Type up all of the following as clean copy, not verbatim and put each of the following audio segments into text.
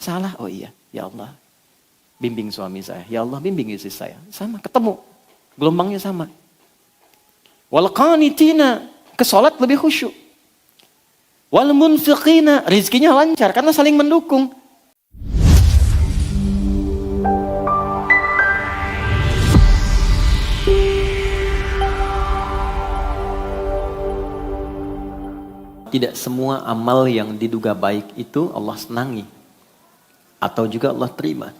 salah, oh iya, ya Allah, bimbing suami saya. Ya Allah, bimbing istri saya. Sama, ketemu. Gelombangnya sama. Wal qanitina, ke salat lebih khusyuk. Wal munfiqina, rizkinya lancar karena saling mendukung. Tidak semua amal yang diduga baik itu Allah senangi. Atau juga Allah terima.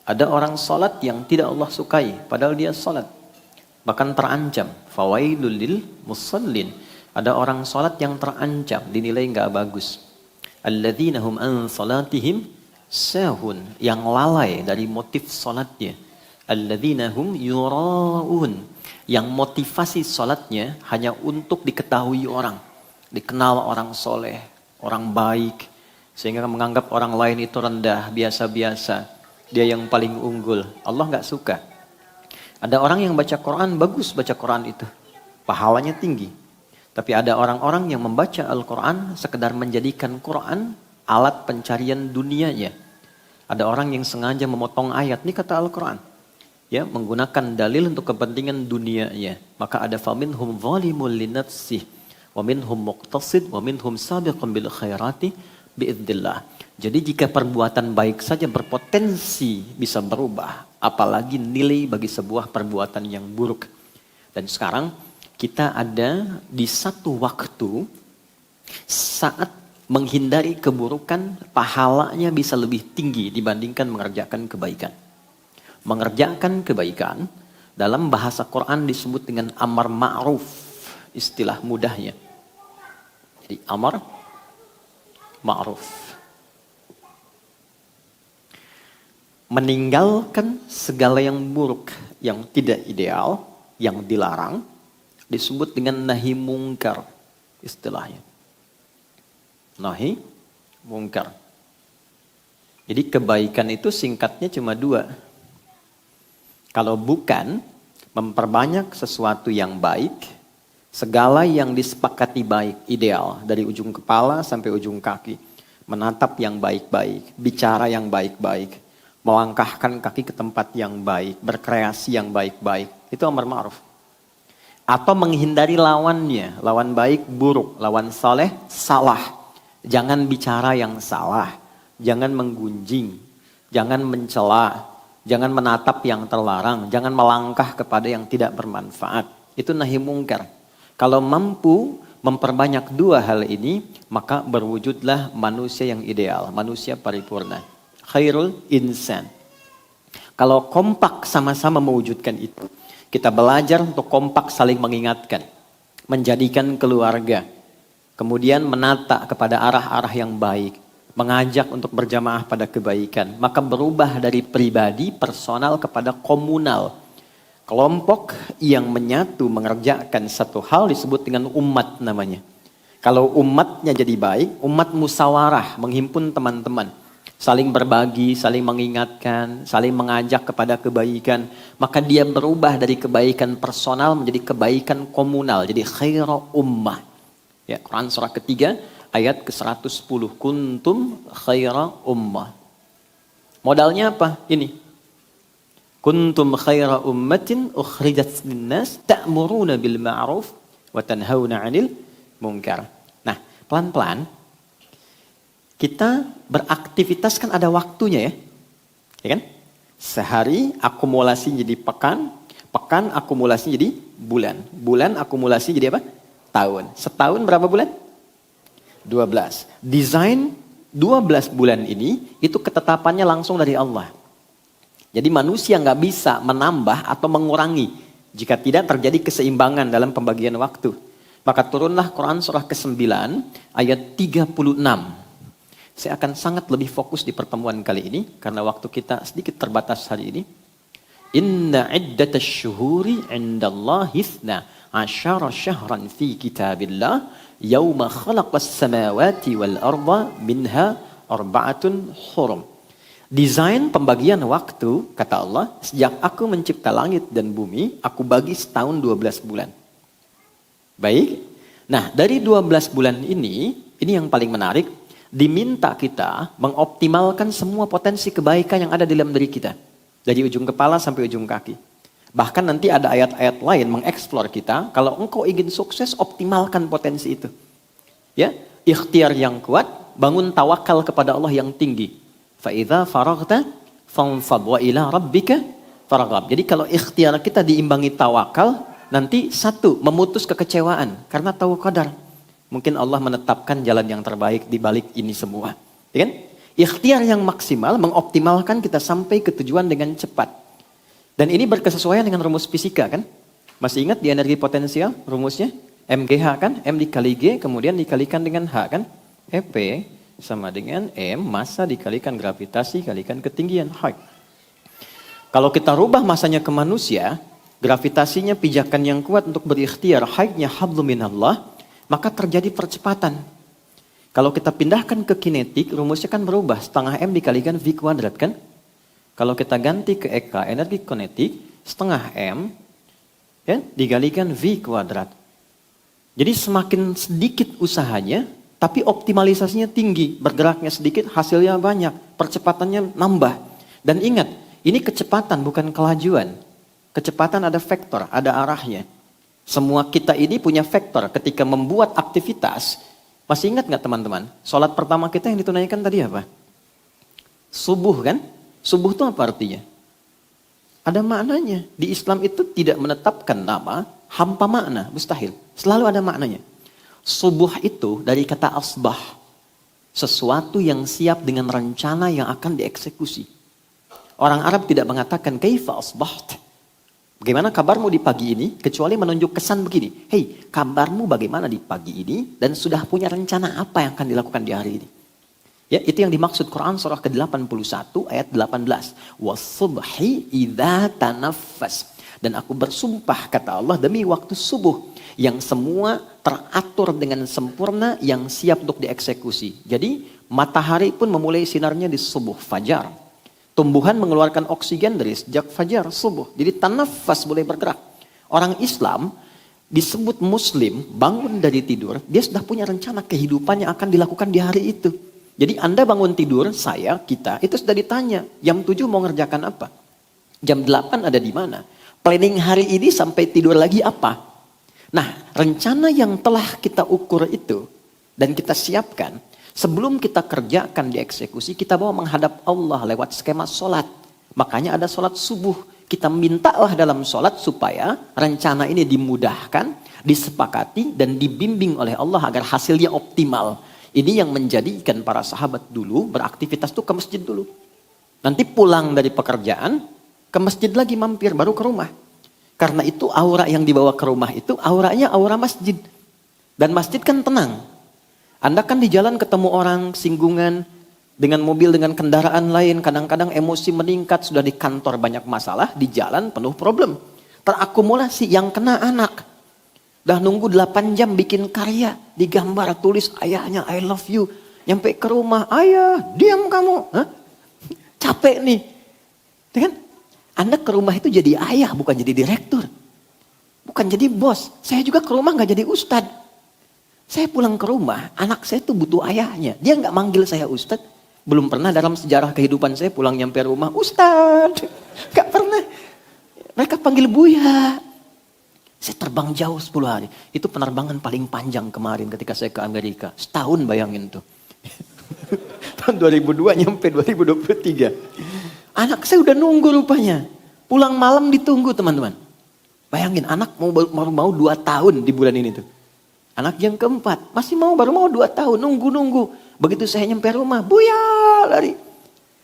Ada orang salat yang tidak Allah sukai, padahal dia salat. Bahkan terancam. Fawailul lil musallin. Ada orang salat yang terancam, dinilai nggak bagus. Alladzina hum an salatihim sahun. Yang lalai dari motif salatnya. Alladzina hum yura'un. Yang motivasi salatnya hanya untuk diketahui orang. Dikenal orang soleh, orang baik. Sehingga menganggap orang lain itu rendah, biasa-biasa. Dia yang paling unggul. Allah nggak suka. Ada orang yang baca Quran, bagus baca Quran itu. Pahalanya tinggi. Tapi ada orang-orang yang membaca Al-Quran sekedar menjadikan Quran alat pencarian dunianya. Ada orang yang sengaja memotong ayat, ini kata Al-Quran. Ya, menggunakan dalil untuk kepentingan dunianya. Maka ada faminhum zalimul linafsih. Wa minhum muqtasid wa minhum sabiqun bil khairati biiznillah. Jadi jika perbuatan baik saja berpotensi bisa berubah, apalagi nilai bagi sebuah perbuatan yang buruk. Dan sekarang kita ada di satu waktu saat menghindari keburukan, pahalanya bisa lebih tinggi dibandingkan mengerjakan kebaikan. Mengerjakan kebaikan dalam bahasa Quran disebut dengan amar ma'ruf, istilah mudahnya. Jadi amar ma'ruf. Meninggalkan segala yang buruk, yang tidak ideal, yang dilarang, disebut dengan nahi mungkar, istilahnya. Nahi mungkar. Jadi kebaikan itu singkatnya cuma dua. Kalau bukan memperbanyak sesuatu yang baik, segala yang disepakati baik, ideal, dari ujung kepala sampai ujung kaki. Menatap yang baik-baik, bicara yang baik-baik, melangkahkan kaki ke tempat yang baik, berkreasi yang baik-baik. Itu amar ma'ruf. Atau menghindari lawannya, lawan baik, buruk, lawan saleh, salah. Jangan bicara yang salah, jangan menggunjing, jangan mencela, jangan menatap yang terlarang, jangan melangkah kepada yang tidak bermanfaat. Itu nahi mungkar. Kalau mampu memperbanyak dua hal ini, maka berwujudlah manusia yang ideal, manusia paripurna. Khairul insan. Kalau kompak sama-sama mewujudkan itu, kita belajar untuk kompak saling mengingatkan, menjadikan keluarga, kemudian menata kepada arah-arah yang baik, mengajak untuk berjamaah pada kebaikan, maka berubah dari pribadi, personal kepada komunal. Kelompok yang menyatu mengerjakan satu hal disebut dengan umat namanya. Kalau umatnya jadi baik, umat musyawarah, menghimpun teman-teman. Saling berbagi, saling mengingatkan, saling mengajak kepada kebaikan. Maka dia berubah dari kebaikan personal menjadi kebaikan komunal. Jadi khaira ummah. Ya, Quran surah ketiga ayat ke-110. Kuntum khaira ummah. Modalnya apa? Ini. Kuntum khaira ummatin ukhrijat linnas ta'muruna bil ma'ruf wa tanhauna 'anil munkar. Nah, pelan-pelan kita beraktivitas kan ada waktunya ya. Ya kan? Sehari akumulasi jadi pekan, pekan akumulasi jadi bulan, bulan akumulasi jadi apa? Tahun. Setahun berapa bulan? 12. Desain 12 bulan ini itu ketetapannya langsung dari Allah. Jadi manusia nggak bisa menambah atau mengurangi jika tidak terjadi keseimbangan dalam pembagian waktu. Maka turunlah Quran surah ke-9 ayat 36. Saya akan sangat lebih fokus di pertemuan kali ini karena waktu kita sedikit terbatas hari ini. Inna iddatash syuhuri 'indallahi 12 syahran fi kitabillah yauma khalaqas samawati wal arda minha arba'atun hurum. Desain pembagian waktu, kata Allah, sejak aku mencipta langit dan bumi, aku bagi setahun 12 bulan. Baik, nah dari 12 bulan ini yang paling menarik, diminta kita mengoptimalkan semua potensi kebaikan yang ada di dalam diri kita. Dari ujung kepala sampai ujung kaki. Bahkan nanti ada ayat-ayat lain mengeksplor kita, kalau engkau ingin sukses, optimalkan potensi itu. Ya, ikhtiar yang kuat, bangun tawakal kepada Allah yang tinggi. Fa'idha faraghta fanfad wa ila rabbika farghab. Jadi kalau ikhtiar kita diimbangi tawakal, nanti satu, memutus kekecewaan karena tahu qadar. Mungkin Allah menetapkan jalan yang terbaik di balik ini semua. Ya kan? Ikhtiar yang maksimal mengoptimalkan kita sampai ke tujuan dengan cepat. Dan ini berkesesuaian dengan rumus fisika kan? Masih ingat di energi potensial rumusnya? MGH kan? M dikali G kemudian dikalikan dengan H kan? EP sama dengan M massa dikalikan gravitasi kalikan ketinggian height. Kalau kita rubah masanya ke manusia, gravitasinya pijakan yang kuat untuk berikhtiar, heightnya hablum minallah, maka terjadi percepatan. Kalau kita pindahkan ke kinetik, rumusnya kan berubah, setengah M dikalikan V kuadrat kan? Kalau kita ganti ke EK, energi kinetik, setengah M ya, dikalikan V kuadrat. Jadi semakin sedikit usahanya, tapi optimalisasinya tinggi, bergeraknya sedikit, hasilnya banyak, percepatannya nambah. Dan ingat, ini kecepatan bukan kelajuan. Kecepatan ada vektor, ada arahnya. Semua kita ini punya vektor ketika membuat aktivitas. Masih ingat nggak teman-teman? Sholat pertama kita yang ditunaikan tadi apa? Subuh kan? Subuh itu apa artinya? Ada maknanya. Di Islam itu tidak menetapkan nama, hampa makna, mustahil. Selalu ada maknanya. Subuh itu dari kata asbah. Sesuatu yang siap dengan rencana yang akan dieksekusi. Orang Arab tidak mengatakan kaifa asbaht. Bagaimana kabarmu di pagi ini? Kecuali menunjuk kesan begini. Hei, kabarmu bagaimana di pagi ini? Dan sudah punya rencana apa yang akan dilakukan di hari ini? Ya, itu yang dimaksud Quran surah ke-81 ayat 18. Was-subhi idza tanaffas. Dan aku bersumpah kata Allah demi waktu subuh yang semua teratur dengan sempurna yang siap untuk dieksekusi. Jadi matahari pun memulai sinarnya di subuh fajar. Tumbuhan mengeluarkan oksigen dari sejak fajar subuh. Jadi tanafas boleh bergerak. Orang Islam disebut muslim, bangun dari tidur, dia sudah punya rencana kehidupan yang akan dilakukan di hari itu. Jadi Anda bangun tidur, saya, kita, itu sudah ditanya. Jam 7 mau ngerjakan apa? Jam 8 ada di mana? Planning hari ini sampai tidur lagi apa? Nah, rencana yang telah kita ukur itu dan kita siapkan, sebelum kita kerjakan dieksekusi, kita bawa menghadap Allah lewat skema sholat. Makanya ada sholat subuh. Kita mintalah dalam sholat supaya rencana ini dimudahkan, disepakati, dan dibimbing oleh Allah agar hasilnya optimal. Ini yang menjadikan para sahabat dulu beraktivitas tuh ke masjid dulu. Nanti pulang dari pekerjaan, ke masjid lagi mampir, baru ke rumah. Karena itu aura yang dibawa ke rumah itu auranya aura masjid. Dan masjid kan tenang. Anda kan di jalan ketemu orang, singgungan, dengan mobil, dengan kendaraan lain. Kadang-kadang emosi meningkat, sudah di kantor banyak masalah, di jalan penuh problem. Terakumulasi, yang kena anak. Dah nunggu 8 jam bikin karya, digambar, tulis ayahnya I love you. Nyampe ke rumah, ayah diam kamu. Hah? Capek nih. Kan? Anda ke rumah itu jadi ayah, bukan jadi direktur. Bukan jadi bos. Saya juga ke rumah gak jadi ustad. Saya pulang ke rumah, anak saya tuh butuh ayahnya. Dia gak manggil saya ustad. Belum pernah dalam sejarah kehidupan saya pulang nyampe rumah, ustad. Gak pernah. Mereka panggil Buya. Saya terbang jauh 10 hari. Itu penerbangan paling panjang kemarin ketika saya ke Amerika. Setahun bayangin tuh. Tahun 2002 nyampe 2023. Anak saya udah nunggu rupanya. Pulang malam ditunggu teman-teman. Bayangin anak mau 2 tahun di bulan ini tuh. Anak yang keempat masih baru mau 2 tahun nunggu. Begitu saya nyampe rumah, Buya lari.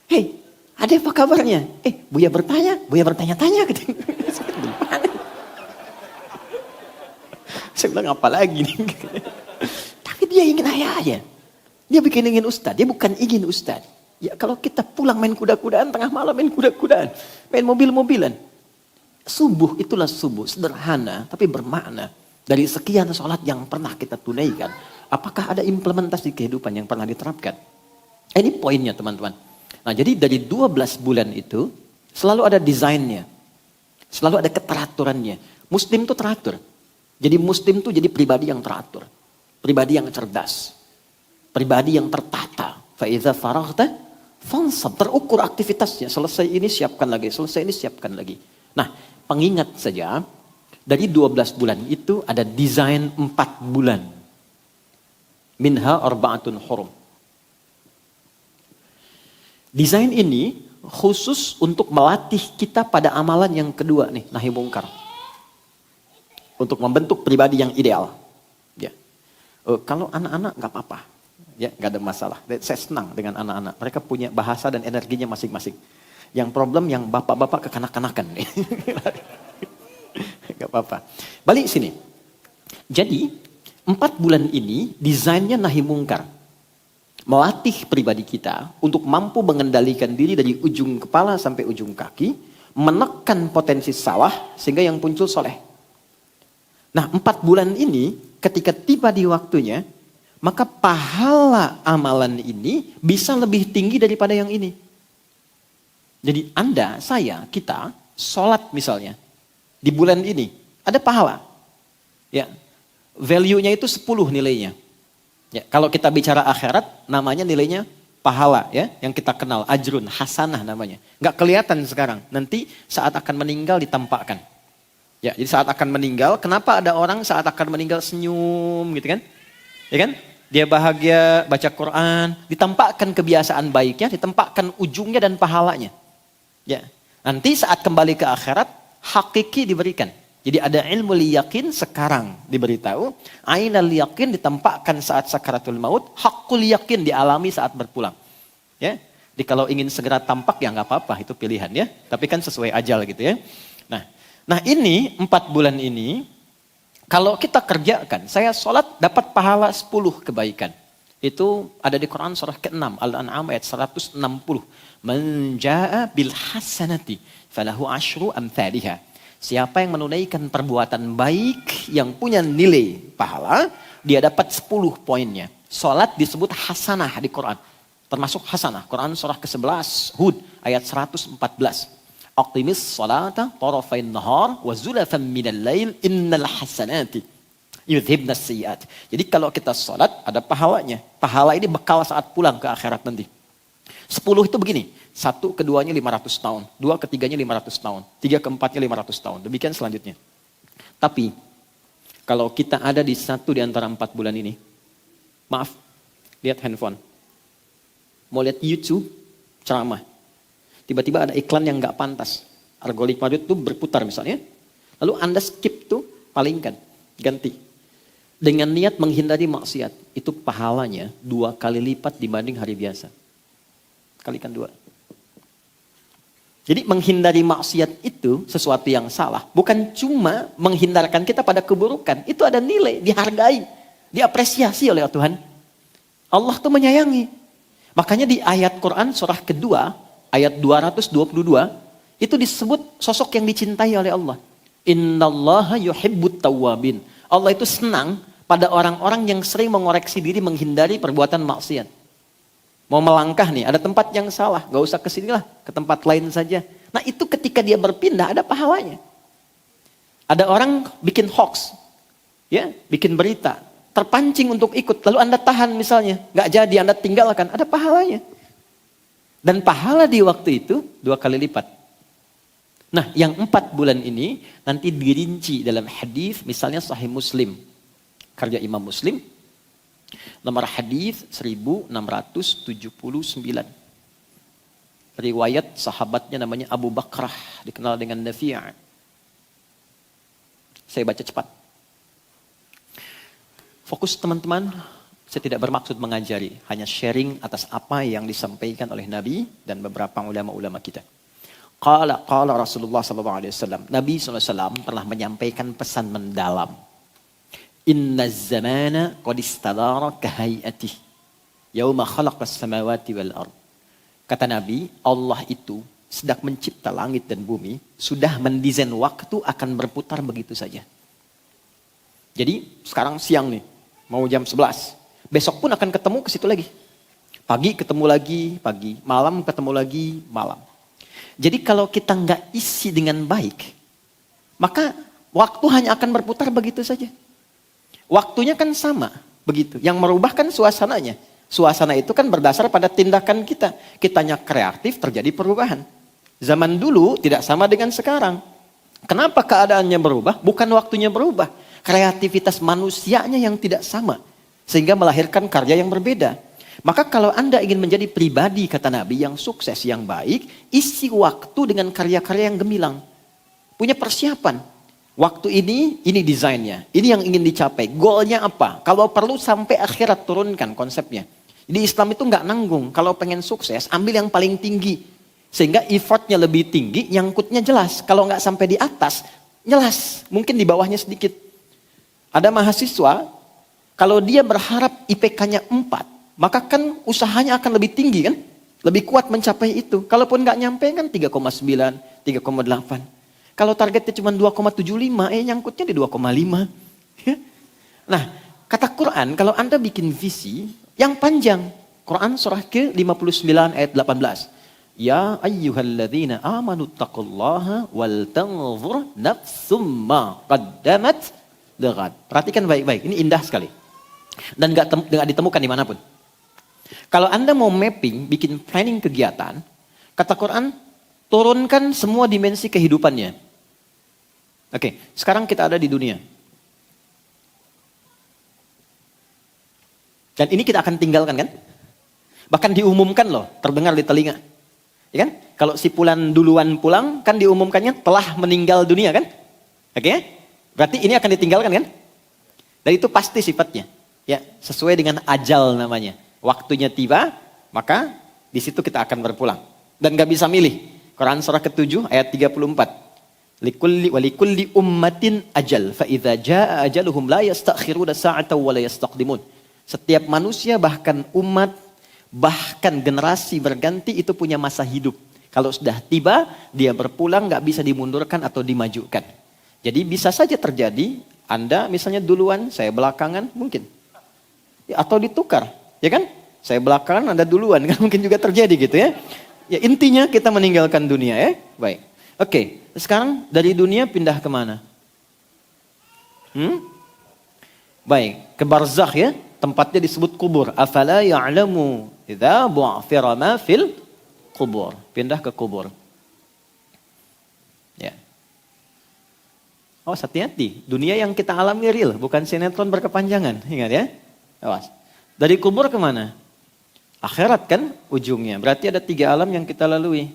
Hei, ada apa kabarnya? Buya bertanya-tanya. Saya bilang apa lagi nih? Tapi dia ingin ayahnya. Dia bikin ingin ustad. Dia bukan ingin ustad. Ya kalau kita pulang main kuda-kudaan, tengah malam main kuda-kudaan. Main mobil-mobilan. Subuh itulah subuh. Sederhana tapi bermakna. Dari sekian sholat yang pernah kita tunaikan. Apakah ada implementasi kehidupan yang pernah diterapkan? Ini poinnya teman-teman. Nah jadi dari 12 bulan itu selalu ada desainnya. Selalu ada keteraturannya. Muslim itu teratur. Jadi muslim itu jadi pribadi yang teratur. Pribadi yang cerdas. Pribadi yang tertata. Fa'idza faraghta fansab. Terukur aktivitasnya. Selesai ini siapkan lagi. Selesai ini siapkan lagi. Nah, pengingat saja. Dari 12 bulan itu ada desain 4 bulan. Minha arba'atun hurum. Desain ini khusus untuk melatih kita pada amalan yang kedua nih, nahi mungkar. Untuk membentuk pribadi yang ideal. Ya. Kalau anak-anak nggak apa-apa. Ya, nggak ada masalah. Saya senang dengan anak-anak. Mereka punya bahasa dan energinya masing-masing. Yang problem yang bapak-bapak kekanak-kanakan nih. Nggak apa-apa. Balik sini. Jadi 4 bulan ini desainnya nahi mungkar. Melatih pribadi kita untuk mampu mengendalikan diri dari ujung kepala sampai ujung kaki. Menekan potensi salah sehingga yang muncul soleh. Nah 4 bulan ini ketika tiba di waktunya. Maka pahala amalan ini bisa lebih tinggi daripada yang ini. Jadi Anda, saya, kita sholat misalnya. Di bulan ini ada pahala. Ya. Value-nya itu 10 nilainya. Ya, kalau kita bicara akhirat namanya nilainya pahala ya, yang kita kenal ajrun, hasanah namanya. Enggak kelihatan sekarang. Nanti saat akan meninggal ditampakkan. Ya, jadi saat akan meninggal, kenapa ada orang saat akan meninggal senyum gitu kan? Ya kan? Dia bahagia baca Quran, ditampakkan kebiasaan baiknya, ditampakkan ujungnya dan pahalanya. Ya. Nanti saat kembali ke akhirat, hakiki diberikan. Jadi ada ilmu yakin sekarang diberitahu, ainal yakin ditampakkan saat sakaratul maut, hakul yakin dialami saat berpulang. Ya. Jadi kalau ingin segera tampak ya nggak apa-apa, itu pilihan ya. Tapi kan sesuai ajal gitu ya. Nah ini 4 bulan ini, kalau kita kerjakan, saya sholat dapat pahala 10 kebaikan. Itu ada di Quran surah ke-6, Al-An'am ayat 160. Man jaa'a bil hasanati falahu asyru amthaliha. Siapa yang menunaikan perbuatan baik yang punya nilai pahala, dia dapat 10 poinnya. Sholat disebut hasanah di Quran. Termasuk hasanah. Quran surah ke-11, Hud ayat 114. Aqimis salata tarafain nahar wa zulafan minal lail innal hasanati yudhibnas sayyiat. Jadi kalau kita sholat ada pahalanya. Pahala ini bekal saat pulang ke akhirat nanti. 10 itu begini. 1 keduanya 500 tahun. 2 ketiganya 500 tahun. 3 keempatnya 500 tahun. Demikian selanjutnya. Tapi kalau kita ada di satu di antara 4 bulan ini. Maaf. Lihat handphone. Mau lihat YouTube ceramah. Tiba-tiba ada iklan yang nggak pantas. Algoritma itu berputar misalnya. Lalu Anda skip tuh, palingkan, ganti. Dengan niat menghindari maksiat. Itu pahalanya 2 kali lipat dibanding hari biasa. Kalikan 2. Jadi menghindari maksiat itu sesuatu yang salah. Bukan cuma menghindarkan kita pada keburukan. Itu ada nilai, dihargai, diapresiasi oleh Tuhan. Allah tuh menyayangi. Makanya di ayat Quran surah kedua, ayat 222, itu disebut sosok yang dicintai oleh Allah. Innallaha yuhibbut tawwabin. Allah itu senang pada orang-orang yang sering mengoreksi diri menghindari perbuatan maksiat. Mau melangkah nih, ada tempat yang salah, gak usah kesinilah, ke tempat lain saja. Nah itu ketika dia berpindah ada pahalanya. Ada orang bikin hoax, ya, bikin berita, terpancing untuk ikut, lalu Anda tahan misalnya, gak jadi Anda tinggalkan, ada pahalanya. Dan pahala di waktu itu 2 kali lipat. Nah yang 4 bulan ini nanti dirinci dalam hadis, misalnya Sahih Muslim. Karya Imam Muslim. Nomor hadis 1679. Riwayat sahabatnya namanya Abu Bakrah. Dikenal dengan Nafi'. Saya baca cepat. Fokus teman-teman. Saya tidak bermaksud mengajari, hanya sharing atas apa yang disampaikan oleh Nabi dan beberapa ulama-ulama kita. Qala Rasulullah SAW. Nabi SAW pernah menyampaikan pesan mendalam. Inna zamana qad istadara kahayatih. Yauma khalaqas samawati wal ard. Kata Nabi, Allah itu sedang mencipta langit dan bumi, sudah mendesain waktu akan berputar begitu saja. Jadi sekarang siang nih, mau jam 11. Besok pun akan ketemu ke situ lagi. Pagi ketemu lagi, pagi. Malam ketemu lagi, malam. Jadi kalau kita nggak isi dengan baik, maka waktu hanya akan berputar begitu saja. Waktunya kan sama, begitu. Yang merubah kan suasananya. Suasana itu kan berdasar pada tindakan kita. Kitanya kreatif, terjadi perubahan. Zaman dulu tidak sama dengan sekarang. Kenapa keadaannya berubah? Bukan waktunya berubah. Kreativitas manusianya yang tidak sama. Sehingga melahirkan karya yang berbeda. Maka kalau Anda ingin menjadi pribadi, kata Nabi, yang sukses, yang baik, isi waktu dengan karya-karya yang gemilang. Punya persiapan. Waktu ini desainnya. Ini yang ingin dicapai. Goalnya apa? Kalau perlu sampai akhirat turunkan konsepnya. Di Islam itu nggak nanggung. Kalau pengen sukses, ambil yang paling tinggi. Sehingga effortnya lebih tinggi, nyangkutnya jelas. Kalau nggak sampai di atas, jelas. Mungkin di bawahnya sedikit. Ada mahasiswa, kalau dia berharap IPK-nya 4, maka kan usahanya akan lebih tinggi kan? Lebih kuat mencapai itu. Kalaupun nggak nyampe kan 3,9, 3,8. Kalau targetnya cuma 2,75, nyangkutnya di 2,5. Nah, kata Quran, kalau Anda bikin visi yang panjang. Quran surah ke-59 ayat 18. Ya ayyuhalladzina amanu taqullaha wal tanzur nafsum ma qaddamat lighad. Perhatikan baik-baik, ini indah sekali. Dan nggak ditemukan dimanapun. Kalau Anda mau mapping, bikin planning kegiatan, kata Quran, turunkan semua dimensi kehidupannya. Oke, sekarang kita ada di dunia. Dan ini kita akan tinggalkan kan? Bahkan diumumkan loh, terdengar di telinga. Ya kan? Kalau si Fulan duluan pulang, kan diumumkannya telah meninggal dunia kan? Oke? Berarti ini akan ditinggalkan kan? Dan itu pasti sifatnya. Ya, sesuai dengan ajal namanya. Waktunya tiba, maka di situ kita akan berpulang. Dan gak bisa milih. Quran surah ke-7 ayat 34. Walikulli ummatin ajal. Fa idza jaa ajaluhum la yastakhiruna sa'atan wa la yastaqdimun. Setiap manusia, bahkan umat, bahkan generasi berganti itu punya masa hidup. Kalau sudah tiba, dia berpulang, gak bisa dimundurkan atau dimajukan. Jadi bisa saja terjadi, Anda misalnya duluan, saya belakangan, mungkin. Ya, atau ditukar, ya kan? Saya belakangan, Anda duluan, kan mungkin juga terjadi gitu ya. Ya intinya kita meninggalkan dunia ya. Baik. Oke, sekarang dari dunia pindah kemana? Baik, ke barzakh ya. Tempatnya disebut kubur. Afala ya'lamu idza bu'thira ma fil kubur. Pindah ke kubur. Ya. Awas, hati-hati. Dunia yang kita alami real, bukan sinetron berkepanjangan. Ingat ya. Awas. Dari kubur kemana? Akhirat kan ujungnya. Berarti ada 3 alam yang kita lalui.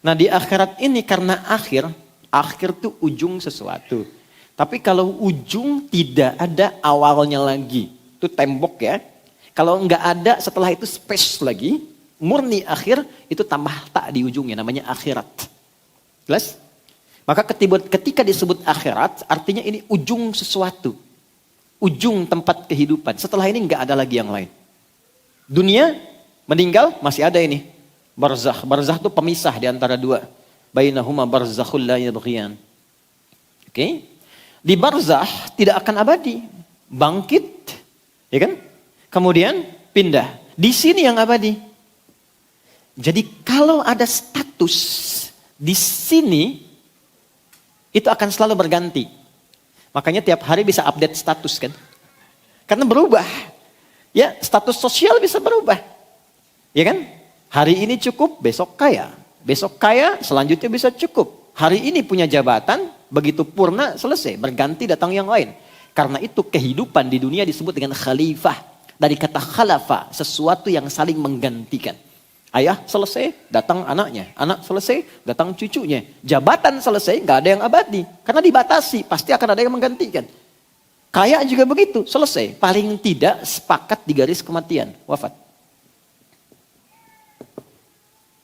Nah di akhirat ini karena akhir tuh ujung sesuatu. Tapi kalau ujung tidak ada awalnya lagi. Itu tembok ya. Kalau nggak ada setelah itu space lagi, murni akhir, itu tambah tak di ujungnya, namanya akhirat. Jelas? Maka ketika disebut akhirat, artinya ini ujung sesuatu. Ujung tempat kehidupan. Setelah ini nggak ada lagi yang lain. Dunia, meninggal, masih ada ini. Barzakh. Barzakh itu pemisah di antara dua. Bainahuma barzakhul la yabghiyan. Oke? Di barzakh tidak akan abadi. Bangkit. Ya kan? Kemudian pindah. Di sini yang abadi. Jadi kalau ada status di sini, itu akan selalu berganti. Makanya tiap hari bisa update status kan. Karena berubah. Ya, status sosial bisa berubah. Ya kan? Hari ini cukup, besok kaya. Besok kaya, selanjutnya bisa cukup. Hari ini punya jabatan, begitu purna, selesai. Berganti datang yang lain. Karena itu kehidupan di dunia disebut dengan khalifah. Dari kata khalafa, sesuatu yang saling menggantikan. Ayah selesai, datang anaknya. Anak selesai, datang cucunya. Jabatan selesai, gak ada yang abadi. Karena dibatasi, pasti akan ada yang menggantikan. Kaya juga begitu, selesai. Paling tidak sepakat di garis kematian, wafat.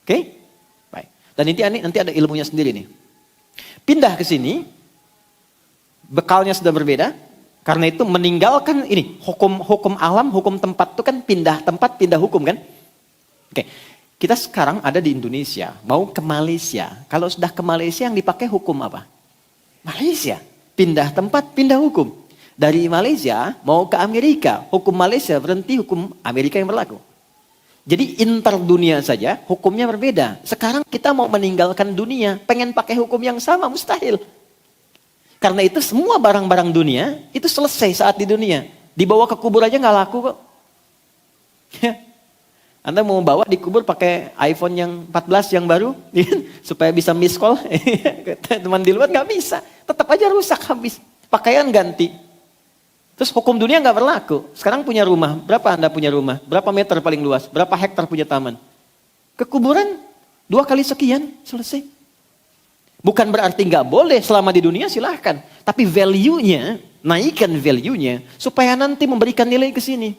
Oke? Baik. Dan nanti ada ilmunya sendiri nih. Pindah ke sini, bekalnya sudah berbeda. Karena itu meninggalkan ini, hukum alam, hukum tempat itu kan pindah tempat, pindah hukum kan? Oke, kita sekarang ada di Indonesia, mau ke Malaysia. Kalau sudah ke Malaysia yang dipakai hukum apa? Malaysia, pindah tempat, pindah hukum. Dari Malaysia mau ke Amerika, hukum Malaysia berhenti, hukum Amerika yang berlaku. Jadi inter dunia saja hukumnya berbeda. Sekarang kita mau meninggalkan dunia, pengen pakai hukum yang sama, mustahil. Karena itu semua barang-barang dunia itu selesai saat di dunia. Dibawa ke kubur aja nggak laku kok. Anda mau bawa dikubur pakai iPhone yang 14 yang baru, supaya bisa miss call. Teman di luar nggak bisa, tetap aja rusak habis. Pakaian ganti. Terus hukum dunia nggak berlaku. Sekarang punya rumah, berapa Anda punya rumah? Berapa meter paling luas? Berapa hektar punya taman? Kekuburan 2 kali sekian, selesai. Bukan berarti nggak boleh selama di dunia, silahkan. Tapi value-nya, naikkan value-nya supaya nanti memberikan nilai ke sini.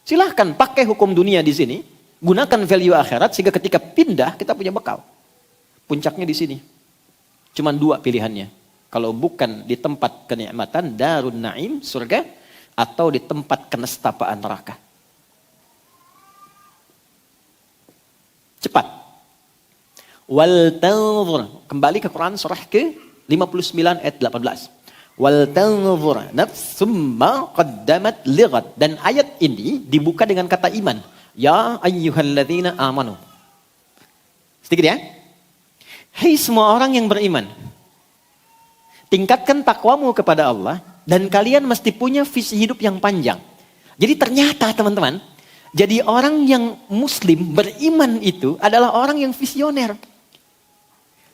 Silahkan pakai hukum dunia di sini, gunakan value akhirat sehingga ketika pindah kita punya bekal. Puncaknya di sini. Cuman 2 pilihannya. Kalau bukan di tempat kenikmatan darun naim, surga, atau di tempat kenestapaan neraka. Cepat. Wal tanzur. Kembali ke Quran surah ke-59 ayat 18. Wal tanzur nafsum ma qaddamat lighad. Dan ayat ini dibuka dengan kata iman. Ya ayyuhalladzina amanu. Sedikit ya. Hei semua orang yang beriman. Tingkatkan takwamu kepada Allah. Dan kalian mesti punya visi hidup yang panjang. Jadi ternyata teman-teman. Jadi orang yang muslim beriman itu adalah orang yang visioner.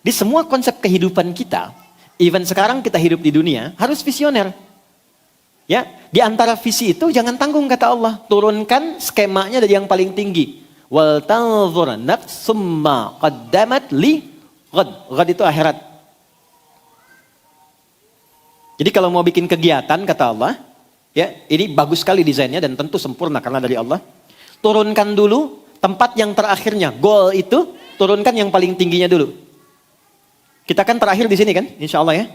Di semua konsep kehidupan kita. Even sekarang kita hidup di dunia harus visioner. Ya, di antara visi itu jangan tanggung kata Allah, turunkan skemanya dari yang paling tinggi. Wal tanzur nafsum ma qaddamat li ghad. Ghad itu akhirat. Jadi kalau mau bikin kegiatan kata Allah, ya, ini bagus sekali desainnya dan tentu sempurna karena dari Allah. Turunkan dulu tempat yang terakhirnya, goal itu turunkan yang paling tingginya dulu. Kita kan terakhir di sini kan, insya Allah ya.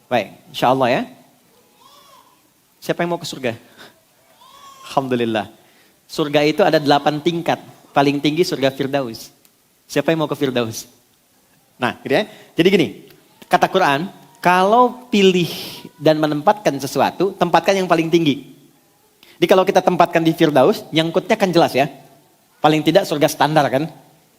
Baik, insya Allah ya. Siapa yang mau ke surga? Alhamdulillah. Surga itu ada 8 tingkat. Paling tinggi surga Firdaus. Siapa yang mau ke Firdaus? Nah, gitu ya. Jadi gini, kata Quran, kalau pilih dan menempatkan sesuatu, tempatkan yang paling tinggi. Jadi kalau kita tempatkan di Firdaus, nyangkutnya kan jelas ya. Paling tidak surga standar kan.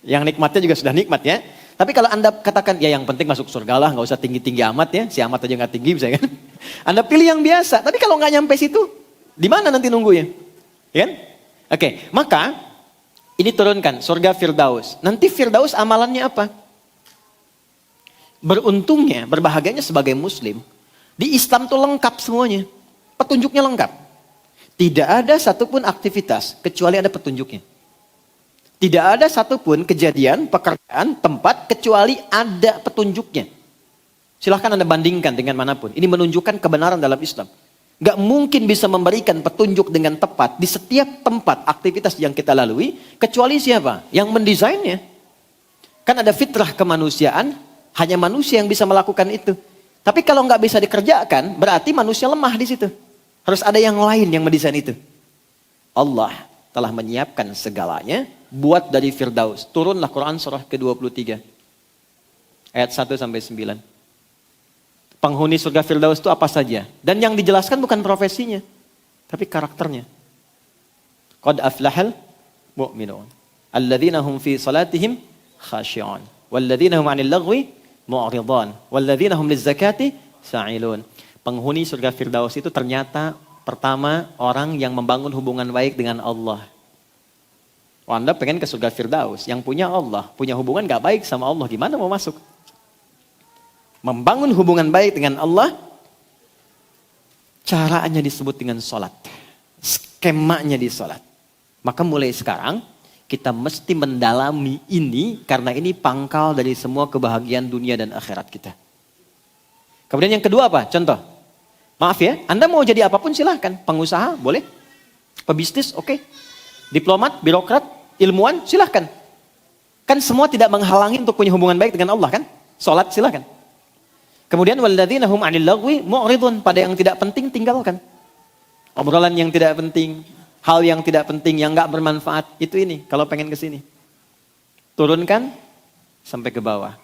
Yang nikmatnya juga sudah nikmat ya. Tapi kalau Anda katakan, ya yang penting masuk surga lah, gak usah tinggi-tinggi amat ya. Si amat aja gak tinggi bisa kan. Anda pilih yang biasa. Tapi kalau gak nyampe situ, di mana nanti nunggunya? Ya kan? Oke, maka ini turunkan surga Firdaus. Nanti Firdaus amalannya apa? Beruntungnya, berbahagianya sebagai muslim. Di Islam tuh lengkap semuanya. Petunjuknya lengkap. Tidak ada satupun aktivitas kecuali ada petunjuknya. Tidak ada satupun kejadian, pekerjaan, tempat, kecuali ada petunjuknya. Silahkan Anda bandingkan dengan manapun. Ini menunjukkan kebenaran dalam Islam. Gak mungkin bisa memberikan petunjuk dengan tepat di setiap tempat aktivitas yang kita lalui, kecuali siapa? Yang mendesainnya. Kan ada fitrah kemanusiaan, hanya manusia yang bisa melakukan itu. Tapi kalau gak bisa dikerjakan, berarti manusia lemah di situ. Harus ada yang lain yang mendesain itu. Allah telah menyiapkan segalanya, buat dari Firdaus. Turunlah Quran surah ke-23. Ayat 1-9. Penghuni surga Firdaus itu apa saja. Dan yang dijelaskan bukan profesinya. Tapi karakternya. Qad aflahal mu'minun. Alladzina hum fi salatihim khashi'un. Walladzina hum 'anil lagwi mu'ridun. Walladzina hum lizzakati sa'ilun. Penghuni surga Firdaus itu ternyata pertama orang yang membangun hubungan baik dengan Allah. Anda pengen ke surga Firdaus, yang punya Allah, punya hubungan gak baik sama Allah, gimana mau masuk? Membangun hubungan baik dengan Allah, caranya disebut dengan sholat. Skemanya di sholat. Maka mulai sekarang, kita mesti mendalami ini, karena ini pangkal dari semua kebahagiaan dunia dan akhirat kita. Kemudian yang kedua apa? Contoh. Maaf ya, Anda mau jadi apapun silahkan. Pengusaha, boleh. Pebisnis, oke. Diplomat, birokrat, ilmuwan, silahkan. Kan semua tidak menghalangi untuk punya hubungan baik dengan Allah kan? Salat silahkan. Kemudian walladzina hum 'anil lagwi mu'ridun, pada yang tidak penting tinggalkan. Obrolan yang tidak penting, hal yang tidak penting, yang enggak bermanfaat, itu ini kalau pengen ke sini. Turunkan sampai ke bawah.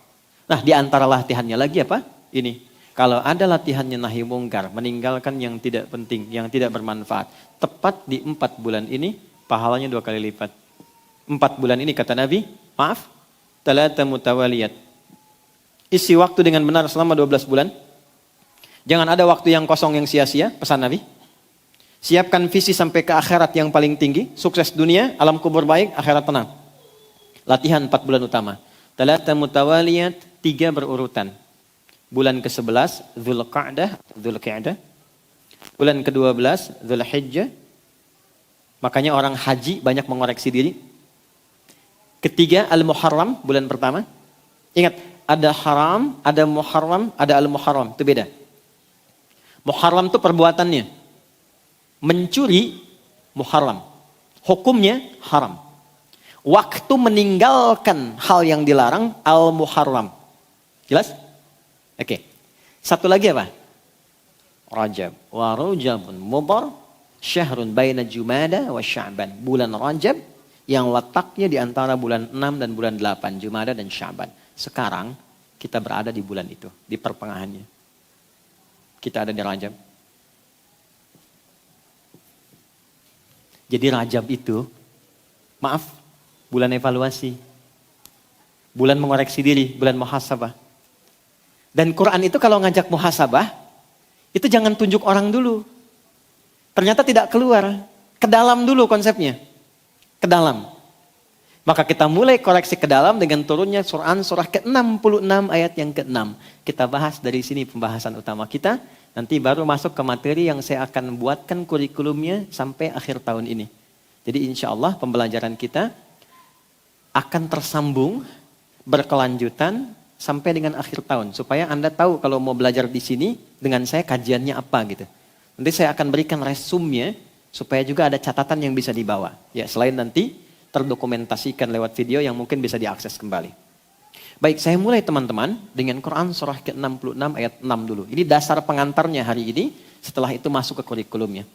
Nah, di antara latihannya lagi apa? Ini. Kalau ada latihannya nahi mungkar, meninggalkan yang tidak penting, yang tidak bermanfaat, tepat di 4 bulan ini pahalanya 2 kali lipat. 4 bulan ini kata Nabi, maaf, talata mutawaliyat. Isi waktu dengan benar selama 12 bulan. Jangan ada waktu yang kosong yang sia-sia, pesan Nabi. Siapkan visi sampai ke akhirat yang paling tinggi. Sukses dunia, alam kubur baik, akhirat tenang. Latihan 4 bulan utama. Talata mutawaliyat, 3 berurutan. Bulan ke-11, Dzulqa'dah. Bulan ke-12, Dzulhijjah. Makanya orang haji banyak mengoreksi diri. Ketiga, Al-Muharram, bulan pertama. Ingat, ada haram, ada muharram, ada al-muharram. Itu beda. Muharram itu perbuatannya. Mencuri, muharram. Hukumnya, haram. Waktu meninggalkan hal yang dilarang, al-muharram. Jelas? Oke. Satu lagi apa? Rajab. Wa Rajabun Mudhar, syahrun baina Jumada wa Sya'ban. Bulan Rajab yang letaknya di antara bulan 6 dan bulan 8, Jumada dan Sya'ban. Sekarang kita berada di bulan itu, di pertengahannya. Kita ada di Rajab. Jadi Rajab itu, maaf, bulan evaluasi. Bulan mengoreksi diri, bulan muhasabah. Dan Quran itu kalau ngajak muhasabah, itu jangan tunjuk orang dulu. Ternyata tidak keluar. Ke dalam dulu konsepnya. Ke dalam. Maka kita mulai koreksi ke dalam dengan turunnya Quran surah ke-66 ayat yang ke-6. Kita bahas dari sini pembahasan utama kita. Nanti baru masuk ke materi yang saya akan buatkan kurikulumnya sampai akhir tahun ini. Jadi insya Allah pembelajaran kita akan tersambung, berkelanjutan sampai dengan akhir tahun. Supaya Anda tahu kalau mau belajar di sini dengan saya kajiannya apa gitu. Nanti saya akan berikan resumenya supaya juga ada catatan yang bisa dibawa. Ya, selain nanti terdokumentasikan lewat video yang mungkin bisa diakses kembali. Baik, saya mulai teman-teman dengan Quran surah ke-66 ayat 6 dulu. Ini dasar pengantarnya hari ini, setelah itu masuk ke kurikulumnya.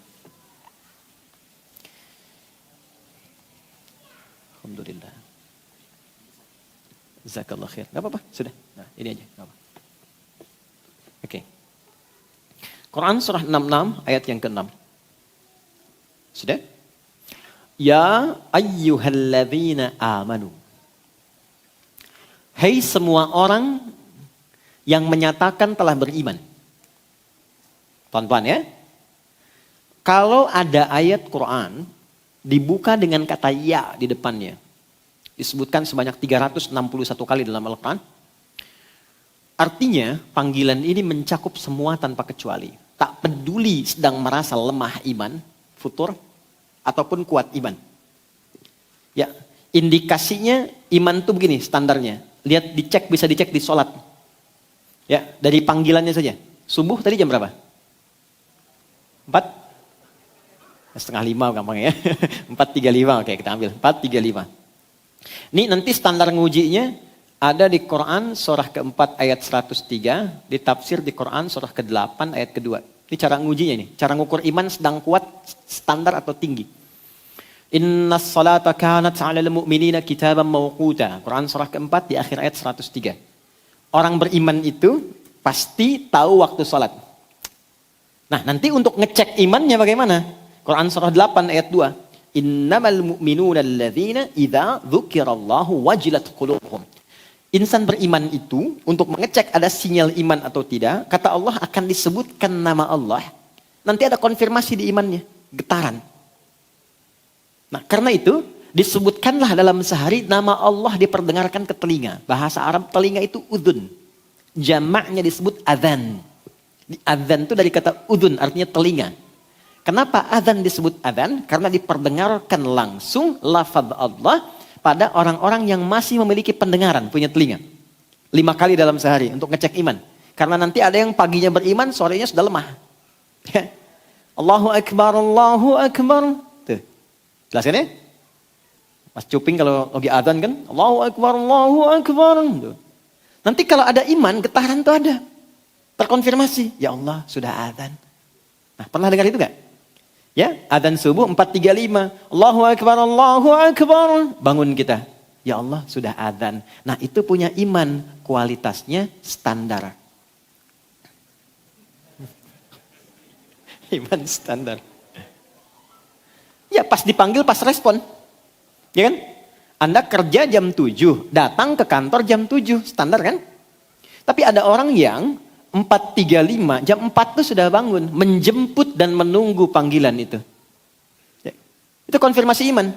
Alhamdulillah. Jazakallah khair. Gak apa-apa, sudah. Nah, ini aja. Gak apa. Oke. Quran surah 66 ayat yang ke-6. Sudah? Ya ayyuhalladzina amanu. Hai semua orang yang menyatakan telah beriman. Tuan-tuan ya. Kalau ada ayat Quran dibuka dengan kata ya di depannya. Disebutkan sebanyak 361 kali dalam Al-Quran. Artinya panggilan ini mencakup semua tanpa kecuali. Tak peduli sedang merasa lemah iman, futur, ataupun kuat iman. Ya, indikasinya iman itu begini standarnya. Lihat dicek, bisa dicek di sholat. Ya, dari panggilannya saja. Subuh tadi jam berapa? 4:30 gampang ya. 4:35, oke kita ambil. 4:35. Ini nanti standar ngujinya ada di Quran surah ke-4 ayat 103. Ditafsir di Quran surah ke-8 ayat ke-2. Ini cara ngujinya ini. Cara ngukur iman sedang kuat, standar atau tinggi. Innas salata kanat 'alal mu'minina kitaban mawquta. Quran surah ke-4 di akhir ayat 103. Orang beriman itu pasti tahu waktu salat. Nah, nanti untuk ngecek imannya bagaimana? Quran surah 8 ayat 2. Innamal mu'minuna alladzina idza dzukirallahu wajilat qulubuhum. Insan beriman itu untuk mengecek ada sinyal iman atau tidak, kata Allah akan disebutkan nama Allah. Nanti ada konfirmasi di imannya, getaran. Nah, karena itu disebutkanlah dalam sehari nama Allah diperdengarkan ke telinga. Bahasa Arab telinga itu udhun. Jamaknya disebut adzan. Adzan itu dari kata udhun, artinya telinga. Kenapa adzan disebut adzan? Karena diperdengarkan langsung lafaz Allah pada orang-orang yang masih memiliki pendengaran, punya telinga. 5 kali dalam sehari untuk ngecek iman. Karena nanti ada yang paginya beriman, sorenya sudah lemah. Allahu Akbar, Allahu Akbar. Jelas kan ya? Mas Cuping kalau lagi adzan kan, Allahu Akbar, Allahu Akbar. Nanti kalau ada iman, getaran tuh ada. Terkonfirmasi, ya Allah sudah adzan. Nah, pernah dengar itu gak? Ya, adzan subuh 4:35. Allahu Akbar, Allahu Akbar. Bangun kita. Ya Allah sudah adzan. Nah, itu punya iman, kualitasnya standar. Iman standar. Ya pas dipanggil, pas respon. Ya kan? Anda kerja jam 7, datang ke kantor jam 7. Standar kan? Tapi ada orang yang 4.35, jam 4 tuh sudah bangun, menjemput dan menunggu panggilan itu. Ya. Itu konfirmasi iman.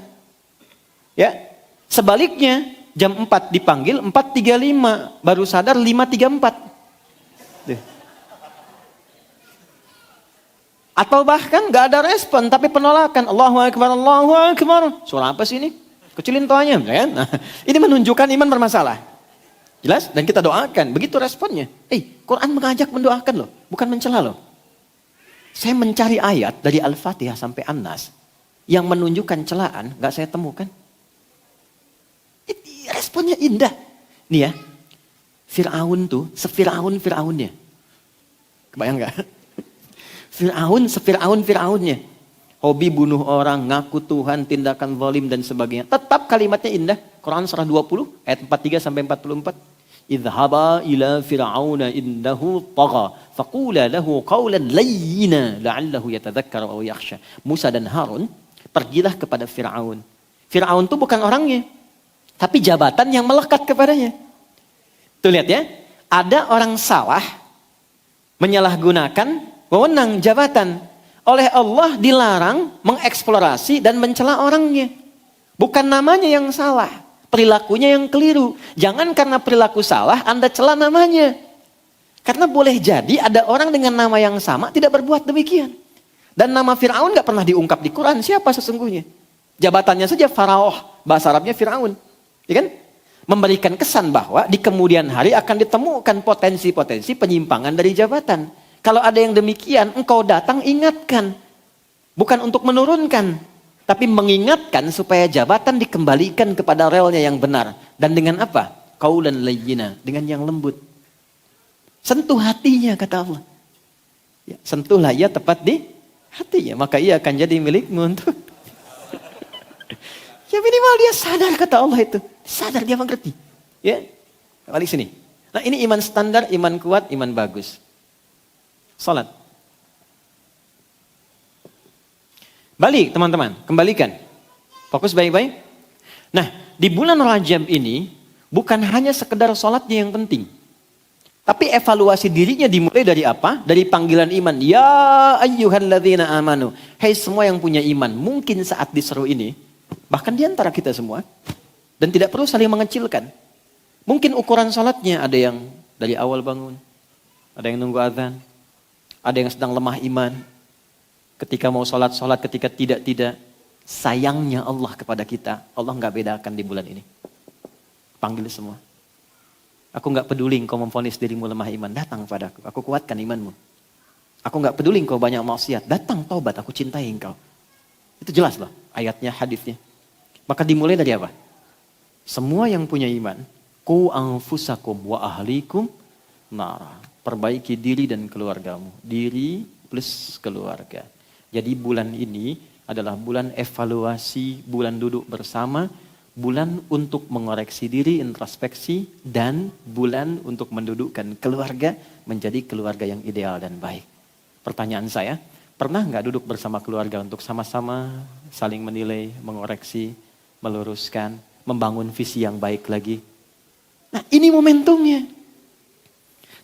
Ya. Sebaliknya, jam 4 dipanggil, 4.35, baru sadar 5.34. Tuh. Atau bahkan gak ada respon, tapi penolakan. Allahu Akbar, Allahu Akbar. Suara apa sih ini? Kecilin toanya. Kan? Nah, ini menunjukkan iman bermasalah. Jelas? Dan kita doakan. Begitu responnya. Quran mengajak mendoakan loh. Bukan mencela loh. Saya mencari ayat dari Al-Fatihah sampai An-Nas. Yang menunjukkan celaan. Gak saya temukan. Responnya indah. Nih ya. Fir'aun tuh. Fir'aunnya. Kebayang gak? Fir'aunnya. Hobi bunuh orang, ngaku Tuhan, tindakan zalim dan sebagainya. Tetap kalimatnya indah. Quran surah 20 ayat 43 sampai 44. Idhaba ila fir'auna innahu tagha faqula lahu qawlan layyina la'allahu yatadhakkar aw yakhsha. Musa dan Harun pergilah kepada Fir'aun. Fir'aun itu bukan orangnya, tapi jabatan yang melekat kepadanya. Tuh lihat ya, ada orang salah menyalahgunakan wewenang jabatan. Oleh Allah dilarang mengeksplorasi dan mencela orangnya. Bukan namanya yang salah, perilakunya yang keliru. Jangan karena perilaku salah Anda cela namanya. Karena boleh jadi ada orang dengan nama yang sama tidak berbuat demikian. Dan nama Fir'aun gak pernah diungkap di Quran. Siapa sesungguhnya? Jabatannya saja Faraoh, bahasa Arabnya Fir'aun. Ya kan? Memberikan kesan bahwa di kemudian hari akan ditemukan potensi-potensi penyimpangan dari jabatan. Kalau ada yang demikian, engkau datang ingatkan. Bukan untuk menurunkan. Tapi mengingatkan supaya jabatan dikembalikan kepada relnya yang benar. Dan dengan apa? Qaulan layyina. Dengan yang lembut. Sentuh hatinya kata Allah. Ya, sentuhlah ia tepat di hatinya. Maka ia akan jadi milikmu untuk. Ya minimal dia sadar kata Allah itu. Sadar dia mengerti. Ya, balik sini. Nah ini iman standar, iman kuat, iman bagus. Salat. Balik teman-teman, kembalikan. Fokus baik-baik. Nah, di bulan Rajab ini bukan hanya sekedar salatnya yang penting. Tapi evaluasi dirinya dimulai dari apa? Dari panggilan iman. Ya ayyuhalladzina amanu. Hai semua yang punya iman. Mungkin saat diseru ini, bahkan di antara kita semua. Dan tidak perlu saling mengecilkan. Mungkin ukuran salatnya ada yang dari awal bangun. Ada yang nunggu azan. Ada yang sedang lemah iman. Ketika mau sholat, ketika tidak. Sayangnya Allah kepada kita. Allah gak bedakan di bulan ini. Panggil semua. Aku gak peduli engkau memvonis dirimu lemah iman. Datang padaku, aku kuatkan imanmu. Aku gak peduli engkau banyak maksiat. Datang taubat, aku cintai engkau. Itu jelas loh ayatnya, hadisnya. Maka dimulai dari apa? Semua yang punya iman. Qu anfusakum wa ahlikum nara. Perbaiki diri dan keluargamu. Diri plus keluarga. Jadi bulan ini adalah bulan evaluasi, bulan duduk bersama, bulan untuk mengoreksi diri, introspeksi, dan bulan untuk mendudukkan keluarga menjadi keluarga yang ideal dan baik. Pertanyaan saya, pernah nggak duduk bersama keluarga untuk sama-sama saling menilai, mengoreksi, meluruskan, membangun visi yang baik lagi? Nah ini momentumnya.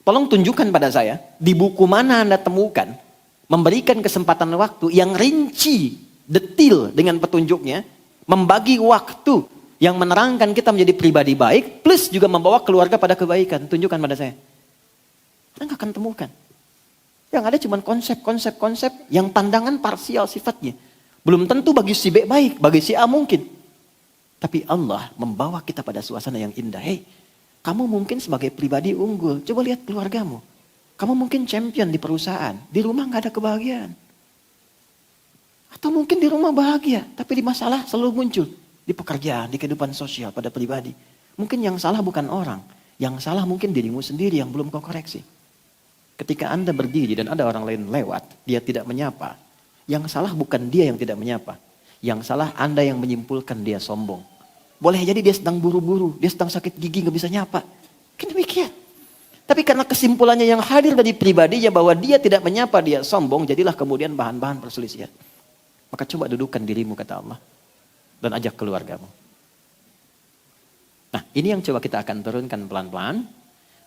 Tolong tunjukkan pada saya, di buku mana Anda temukan, memberikan kesempatan waktu yang rinci, detil dengan petunjuknya, membagi waktu yang menerangkan kita menjadi pribadi baik, plus juga membawa keluarga pada kebaikan. Tunjukkan pada saya. Anda nggak akan temukan. Yang ada cuma konsep yang pandangan parsial sifatnya. Belum tentu bagi si B baik, bagi si A mungkin. Tapi Allah membawa kita pada suasana yang indah. Hei, kamu mungkin sebagai pribadi unggul. Coba lihat keluargamu. Kamu mungkin champion di perusahaan. Di rumah gak ada kebahagiaan. Atau mungkin di rumah bahagia. Tapi di masalah selalu muncul. Di pekerjaan, di kehidupan sosial, pada pribadi. Mungkin yang salah bukan orang. Yang salah mungkin dirimu sendiri yang belum kau koreksi. Ketika Anda berdiri dan ada orang lain lewat. Dia tidak menyapa. Yang salah bukan dia yang tidak menyapa. Yang salah Anda yang menyimpulkan dia sombong. Boleh jadi dia sedang buru-buru, dia sedang sakit gigi gak bisa nyapa. Kan demikian. Tapi karena kesimpulannya yang hadir dari pribadinya bahwa dia tidak menyapa, dia sombong, jadilah kemudian bahan-bahan perselisihan. Maka coba dudukkan dirimu kata Allah. Dan ajak keluargamu. Nah ini yang coba kita akan turunkan pelan-pelan.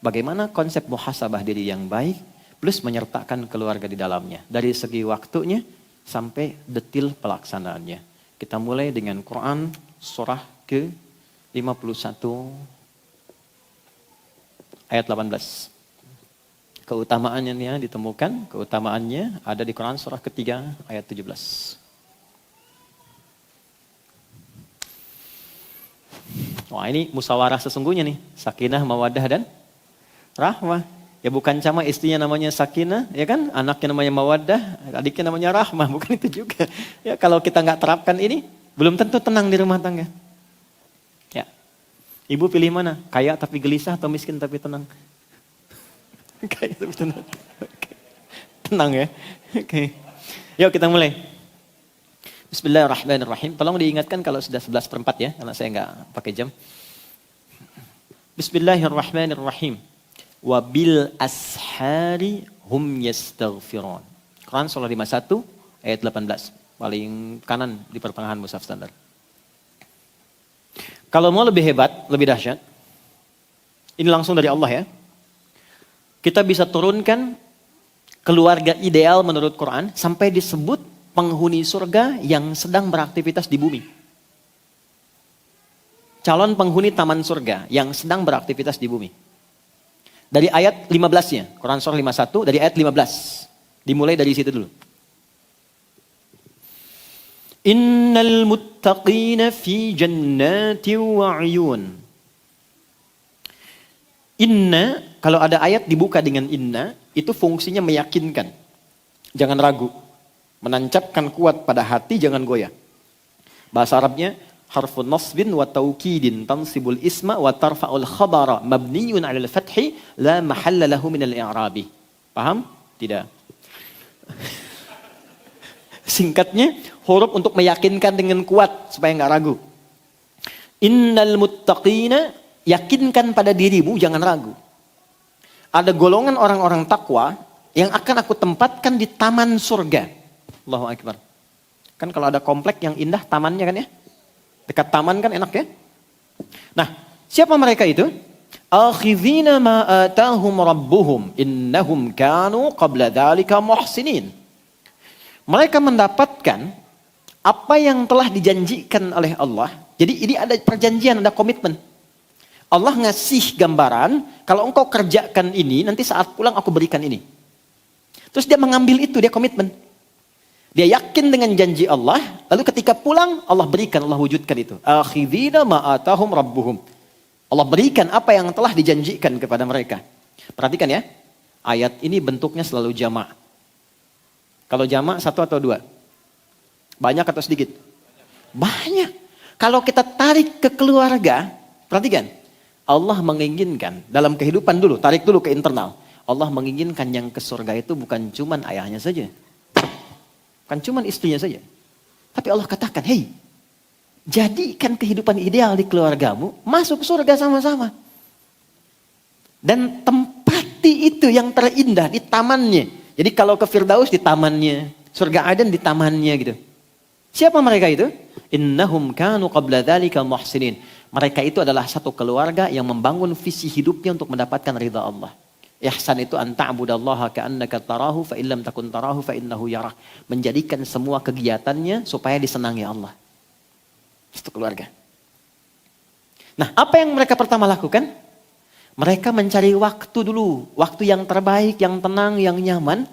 Bagaimana konsep muhasabah diri yang baik plus menyertakan keluarga di dalamnya. Dari segi waktunya sampai detil pelaksanaannya. Kita mulai dengan Quran surah ke-51 ayat 18. Keutamaannya ditemukan, keutamaannya ada di Quran surah ketiga ayat 17. Wah, ini musyawarah sesungguhnya nih, sakinah, mawaddah dan rahmah. Ya bukan cuma istrinya namanya sakinah, ya kan? Anaknya namanya mawaddah, adiknya namanya rahmah, bukan itu juga. Ya kalau kita nggak terapkan ini, belum tentu tenang di rumah tangga. Ya, ibu pilih mana? Kaya tapi gelisah atau miskin tapi tenang? Kaya tapi tenang. Tenang ya. Oke. Yuk kita mulai. Bismillahirrahmanirrahim. Tolong diingatkan kalau sudah 11:04 ya, karena saya nggak pakai jam. Bismillahirrahmanirrahim. Wabil ashari hum yastaghfirun. Quran surah 51 ayat 18. Paling kanan di pertengahan mushaf standar. Kalau mau lebih hebat, lebih dahsyat. Ini langsung dari Allah ya. Kita bisa turunkan keluarga ideal menurut Quran sampai disebut penghuni surga yang sedang beraktivitas di bumi. Calon penghuni taman surga yang sedang beraktivitas di bumi. Dari ayat 15-nya, Quran surah 51 dari ayat 15. Dimulai dari situ dulu. Innal muttaqina fi jannati wa 'uyun. Inna, kalau ada ayat dibuka dengan inna, itu fungsinya meyakinkan. Jangan ragu. Menancapkan kuat pada hati, jangan goyah. Bahasa Arabnya, harfun nasbin wa taukidin tansibul isma wa tarfa'ul khabara mabniyun 'alal fathi la mahalla lahu minal i'rabi. Paham? Tidak. Singkatnya, huruf untuk meyakinkan dengan kuat supaya enggak ragu. Innal muttaqina, yakinkan pada dirimu, jangan ragu. Ada golongan orang-orang takwa yang akan aku tempatkan di taman surga. Allahu Akbar. Kan kalau ada komplek yang indah tamannya kan ya? Dekat taman kan enak ya? Nah, siapa mereka itu? Akhidhina ma atahum rabbuhum innahum kanu qabla dzalika muhsinin. Mereka mendapatkan apa yang telah dijanjikan oleh Allah. Jadi ini ada perjanjian, ada komitmen. Allah ngasih gambaran, kalau engkau kerjakan ini, nanti saat pulang aku berikan ini. Terus dia mengambil itu, dia komitmen. Dia yakin dengan janji Allah, lalu ketika pulang, Allah berikan, Allah wujudkan itu. Akhidhina ma'atahum rabbuhum. Allah berikan apa yang telah dijanjikan kepada mereka. Perhatikan ya, ayat ini bentuknya selalu jamak. Kalau jamak 1 atau 2? Banyak atau sedikit? Banyak. Kalau kita tarik ke keluarga, perhatikan. Allah menginginkan dalam kehidupan dulu, tarik dulu ke internal. Allah menginginkan yang ke surga itu bukan cuman ayahnya saja. Bukan cuman istrinya saja. Tapi Allah katakan, hei, jadikan kehidupan ideal di keluargamu, masuk surga sama-sama. Dan tempati itu yang terindah di tamannya. Jadi kalau ke Firdaus di tamannya, surga Aden di tamannya gitu. Siapa mereka itu? Innahum kanu qabla dzalika muhsinin. Mereka itu adalah satu keluarga yang membangun visi hidupnya untuk mendapatkan ridha Allah. Ihsan itu an ta'budallaha ka'annaka tarahu fa illam takun tarahu fa innahu yarak. Menjadikan semua kegiatannya supaya disenangi Allah. Satu keluarga. Nah, apa yang mereka pertama lakukan? Mereka mencari waktu dulu, waktu yang terbaik, yang tenang, yang nyaman,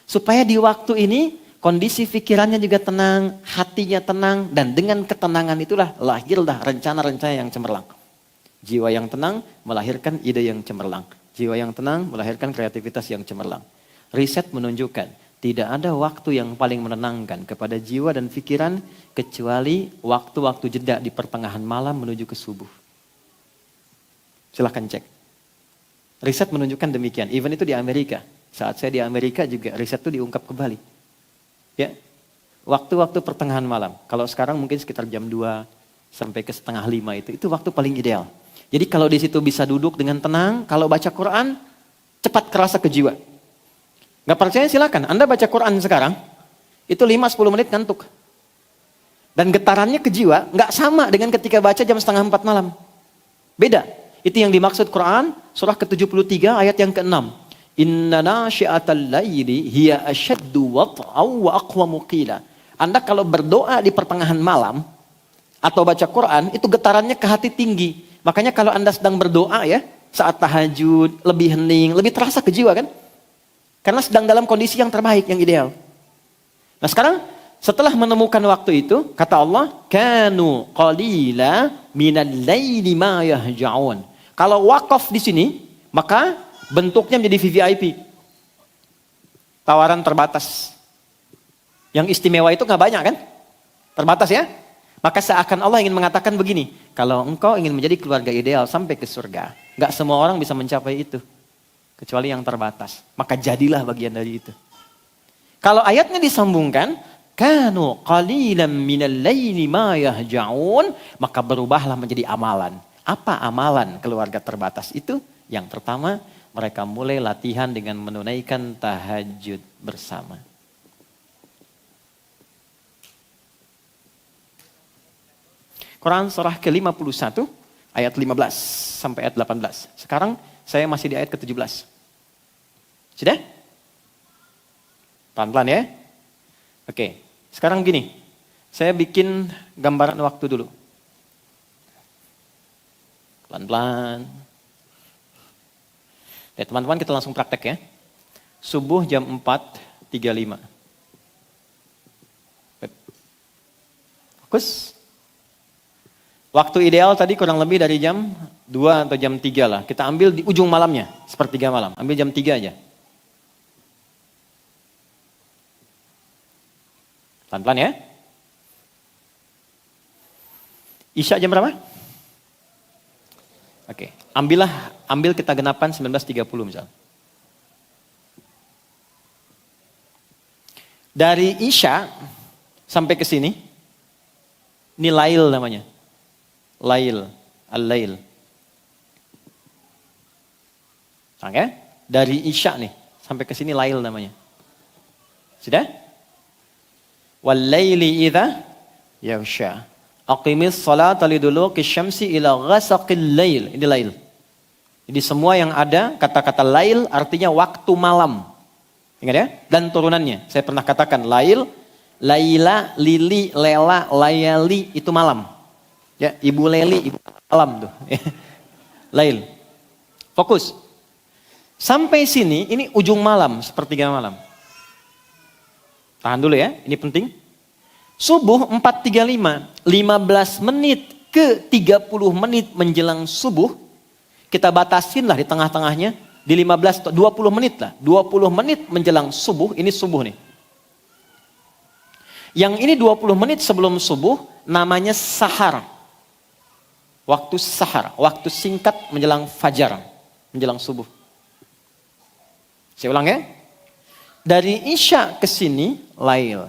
supaya di waktu ini kondisi pikirannya juga tenang, hatinya tenang, dan dengan ketenangan itulah lahirlah rencana-rencana yang cemerlang. Jiwa yang tenang melahirkan ide yang cemerlang. Jiwa yang tenang melahirkan kreativitas yang cemerlang. Riset menunjukkan tidak ada waktu yang paling menenangkan kepada jiwa dan pikiran kecuali waktu-waktu jeda di pertengahan malam menuju ke subuh. Silahkan cek. Riset menunjukkan demikian. Even itu di Amerika. Saat saya di Amerika juga riset itu diungkap kembali. Ya, waktu-waktu pertengahan malam. Kalau sekarang mungkin sekitar jam 2 sampai ke setengah 5 itu waktu paling ideal. Jadi kalau di situ bisa duduk dengan tenang, kalau baca Quran cepat kerasa ke jiwa. Gak percaya silakan. Anda baca Quran sekarang, itu 5-10 menit ngantuk. Dan getarannya ke jiwa gak sama dengan ketika baca jam setengah 4 malam. Beda. Itu yang dimaksud Quran, surah ke-73 ayat yang ke-6. Inna nasyi'atal laili hiya asyaddu wat'aw wa aqwamu qila. Anda kalau berdoa di pertengahan malam atau baca Quran, itu getarannya ke hati tinggi. Makanya kalau Anda sedang berdoa ya, saat tahajud, lebih hening, lebih terasa ke jiwa kan? Karena sedang dalam kondisi yang terbaik, yang ideal. Nah sekarang, setelah menemukan waktu itu, kata Allah, kanu qalila minal laili ma yahja'un. Kalau wakaf di sini, maka bentuknya menjadi VVIP. Tawaran terbatas. Yang istimewa itu nggak banyak kan? Terbatas ya? Maka seakan Allah ingin mengatakan begini, kalau engkau ingin menjadi keluarga ideal sampai ke surga, nggak semua orang bisa mencapai itu. Kecuali yang terbatas. Maka jadilah bagian dari itu. Kalau ayatnya disambungkan, kanu qalilan minal laili ma yahja'un, maka berubahlah menjadi amalan. Apa amalan keluarga terbatas itu? Yang pertama, mereka mulai latihan dengan menunaikan tahajud bersama. Quran surah ke-51 ayat 15 sampai ayat 18. Sekarang saya masih di ayat ke-17. Sudah? Pelan-pelan ya. Oke, sekarang gini. Saya bikin gambaran waktu dulu. Pelan-pelan. Ya, teman-teman kita langsung praktek ya. Subuh jam 4.35. Fokus. Waktu ideal tadi kurang lebih dari jam 2 atau jam 3 lah. Kita ambil di ujung malamnya, sepertiga malam. Ambil jam 3 aja. Pelan-pelan ya. Isya jam berapa? Oke, ambil kita genapan 19.30 misal. Dari Isya sampai ke sini, ini lail namanya. Lail, al-lail. Oke? Dari Isya nih sampai ke sini lail namanya. Sudah? Wal laili idza yaghsha. Aqimis salata liduluki syamsi ila ghasaqil lail. Ini lail. Jadi semua yang ada kata-kata lail artinya waktu malam. Ingat ya? Dan turunannya. Saya pernah katakan lail, laila, lili, lela, layali itu malam. Ya, Ibu Leli, Ibu Malam tuh. Lail. Fokus. Sampai sini, ini ujung malam, sepertiga malam. Tahan dulu ya, ini penting. Subuh 4.35, 15 menit ke 30 menit menjelang subuh, kita batasin lah di tengah-tengahnya, di 15, 20 menit lah. 20 menit menjelang subuh, ini subuh nih. Yang ini 20 menit sebelum subuh, namanya sahar. Waktu sahar, waktu singkat menjelang fajar, menjelang subuh. Saya ulang ya. Dari Isya ke sini, lail.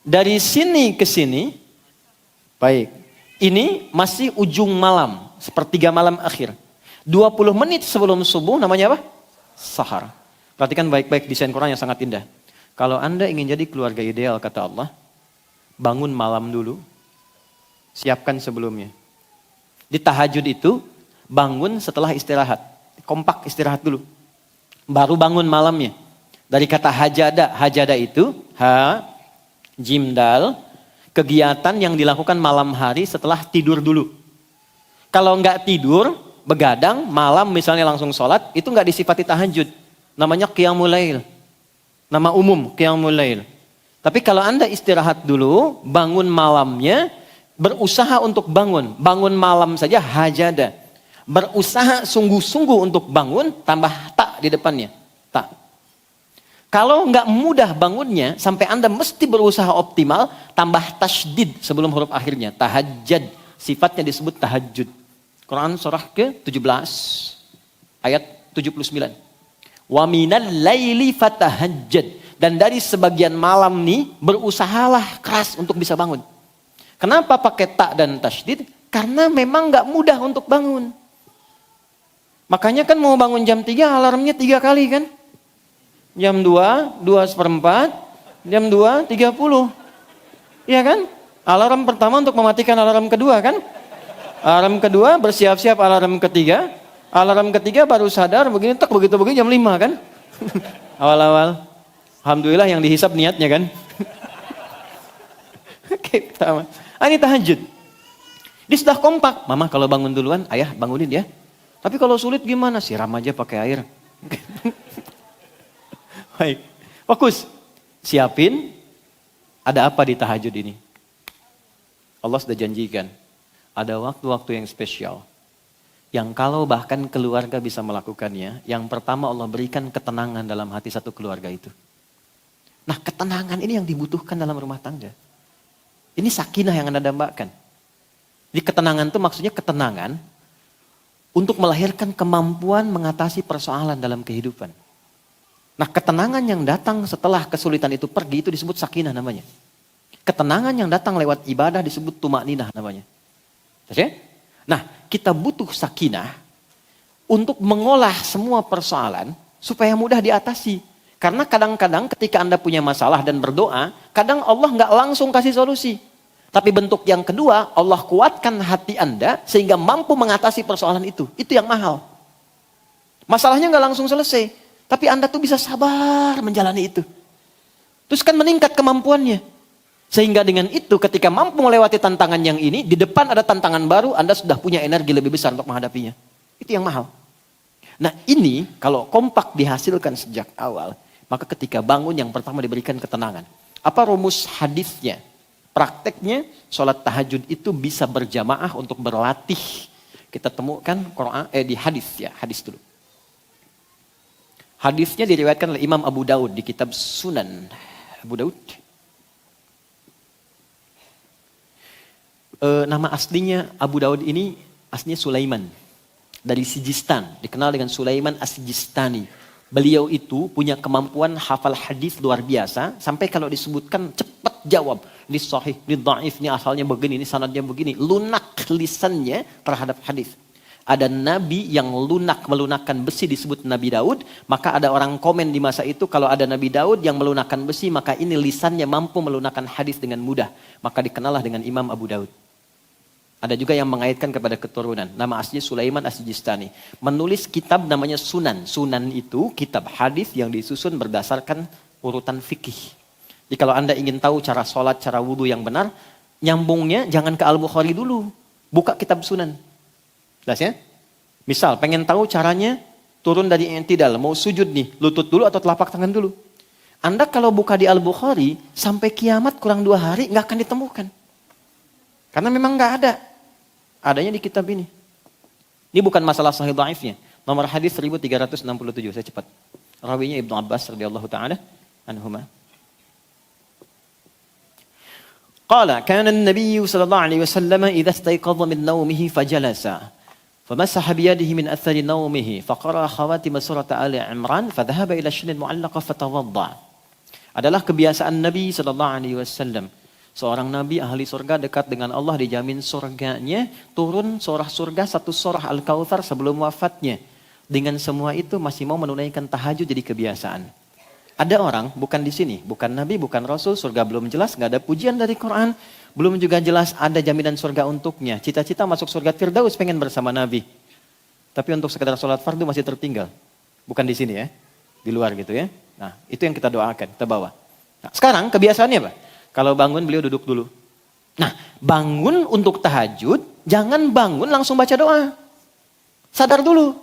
Dari sini ke sini, baik. Ini masih ujung malam, sepertiga malam akhir. 20 menit sebelum subuh namanya apa? Sahar. Perhatikan baik-baik desain Quran yang sangat indah. Kalau Anda ingin jadi keluarga ideal, kata Allah, bangun malam dulu, siapkan sebelumnya. Di tahajud itu, bangun setelah istirahat. Kompak istirahat dulu. Baru bangun malamnya. Dari kata hajada. Hajada itu, jim dal, kegiatan yang dilakukan malam hari setelah tidur dulu. Kalau nggak tidur, begadang, malam misalnya langsung sholat, itu nggak disifati tahajud. Namanya qiyamul lail. Nama umum, qiyamul lail. Tapi kalau Anda istirahat dulu, bangun malamnya, berusaha untuk bangun. Bangun malam saja hajada. Berusaha sungguh-sungguh untuk bangun, tambah tak di depannya. Tak. Kalau nggak mudah bangunnya, sampai Anda mesti berusaha optimal, tambah tasydid sebelum huruf akhirnya. Tahajjud. Sifatnya disebut tahajud. Quran surah ke-17, ayat 79. Wa minal laili fatahajjad. Dan dari sebagian malam nih, berusahalah keras untuk bisa bangun. Kenapa pakai tak dan tasydid? Karena memang nggak mudah untuk bangun. Makanya kan mau bangun jam 3, alarmnya 3 kali kan? Jam 2, 2:04, jam 2:30. Iya kan? Alarm pertama untuk mematikan alarm kedua kan? Alarm kedua bersiap-siap, alarm ketiga. Alarm ketiga baru sadar begini, tek begitu begini jam 5 kan. Awal-awal. Alhamdulillah yang dihisap niatnya kan. Oke, pertama. Ini tahajud. Dia sudah kompak. Mama kalau bangun duluan, ayah bangunin ya. Tapi kalau sulit gimana? Siram aja pakai air. Baik. Fokus. Siapin. Ada apa di tahajud ini? Allah sudah janjikan. Ada waktu-waktu yang spesial. Yang kalau bahkan keluarga bisa melakukannya. Yang pertama Allah berikan ketenangan dalam hati satu keluarga itu. Nah, ketenangan ini yang dibutuhkan dalam rumah tangga. Ini sakinah yang Anda dambakan. Jadi ketenangan itu maksudnya ketenangan untuk melahirkan kemampuan mengatasi persoalan dalam kehidupan. Nah, ketenangan yang datang setelah kesulitan itu pergi itu disebut sakinah namanya. Ketenangan yang datang lewat ibadah disebut tumakninah namanya. Oke? Nah, kita butuh sakinah untuk mengolah semua persoalan supaya mudah diatasi. Karena kadang-kadang ketika Anda punya masalah dan berdoa, kadang Allah nggak langsung kasih solusi. Tapi bentuk yang kedua, Allah kuatkan hati Anda sehingga mampu mengatasi persoalan itu. Itu yang mahal. Masalahnya nggak langsung selesai. Tapi Anda tuh bisa sabar menjalani itu. Terus kan meningkat kemampuannya. Sehingga dengan itu ketika mampu melewati tantangan yang ini, di depan ada tantangan baru, Anda sudah punya energi lebih besar untuk menghadapinya. Itu yang mahal. Nah ini kalau kompak dihasilkan sejak awal, maka ketika bangun yang pertama diberikan ketenangan. Apa rumus hadisnya? Prakteknya sholat tahajud itu bisa berjamaah untuk berlatih. Kita temukan Quran di hadis ya, hadis dulu. Hadisnya diriwayatkan oleh Imam Abu Daud di kitab Sunan Abu Daud. Nama aslinya Abu Daud ini aslinya Sulaiman dari Sijistan, dikenal dengan Sulaiman As-Sijistani. Beliau itu punya kemampuan hafal hadis luar biasa, sampai kalau disebutkan cepat jawab. Ini sahih, ini dhaif, ini asalnya begini, ini sanadnya begini. Lunak lisannya terhadap hadis. Ada nabi yang melunakkan besi disebut Nabi Daud, maka ada orang komen di masa itu kalau ada Nabi Daud yang melunakkan besi, maka ini lisannya mampu melunakkan hadis dengan mudah. Maka dikenallah dengan Imam Abu Daud. Ada juga yang mengaitkan kepada keturunan. Nama aslinya Sulaiman As-Sijistani. Menulis kitab namanya Sunan. Sunan itu kitab hadis yang disusun berdasarkan urutan fikih. Jadi kalau Anda ingin tahu cara sholat, cara wudhu yang benar, nyambungnya jangan ke Al-Bukhari dulu. Buka kitab Sunan. Jelas ya? Misal pengen tahu caranya turun dari i'tidal, mau sujud nih, lutut dulu atau telapak tangan dulu. Anda kalau buka di Al-Bukhari, sampai kiamat kurang 2 hari nggak akan ditemukan. Karena memang nggak ada. Adanya di kitab ini. Ini bukan masalah sahih dhaifnya. Nomor hadis 1367, saya cepat. Rawinya Ibnu Abbas radhiyallahu taala anhuma. Qala kana an-nabiy sallallahu alaihi wasallam idza istayqadha min nawmihi fajalasa فمسح بيده من أثر نومه فقرأ خواتم سورة آل عمران فذهب إلى الشن المعلقة فتوضأ. Adalah kebiasaan Nabi sallallahu alaihi wasallam. Seorang nabi ahli surga dekat dengan Allah dijamin surganya, turun surah surga satu surah Al-Kautsar sebelum wafatnya. Dengan semua itu masih mau menunaikan tahajud jadi kebiasaan. Ada orang bukan di sini, bukan nabi, bukan rasul, surga belum jelas, nggak ada pujian dari Quran, belum juga jelas ada jaminan surga untuknya. Cita-cita masuk surga Firdaus pengen bersama Nabi. Tapi untuk sekedar sholat fardu masih tertinggal. Bukan di sini ya, di luar gitu ya. Nah itu yang kita doakan, kita bawa. Nah, sekarang kebiasaannya apa? Kalau bangun beliau duduk dulu. Nah bangun untuk tahajud, jangan bangun langsung baca doa. Sadar dulu.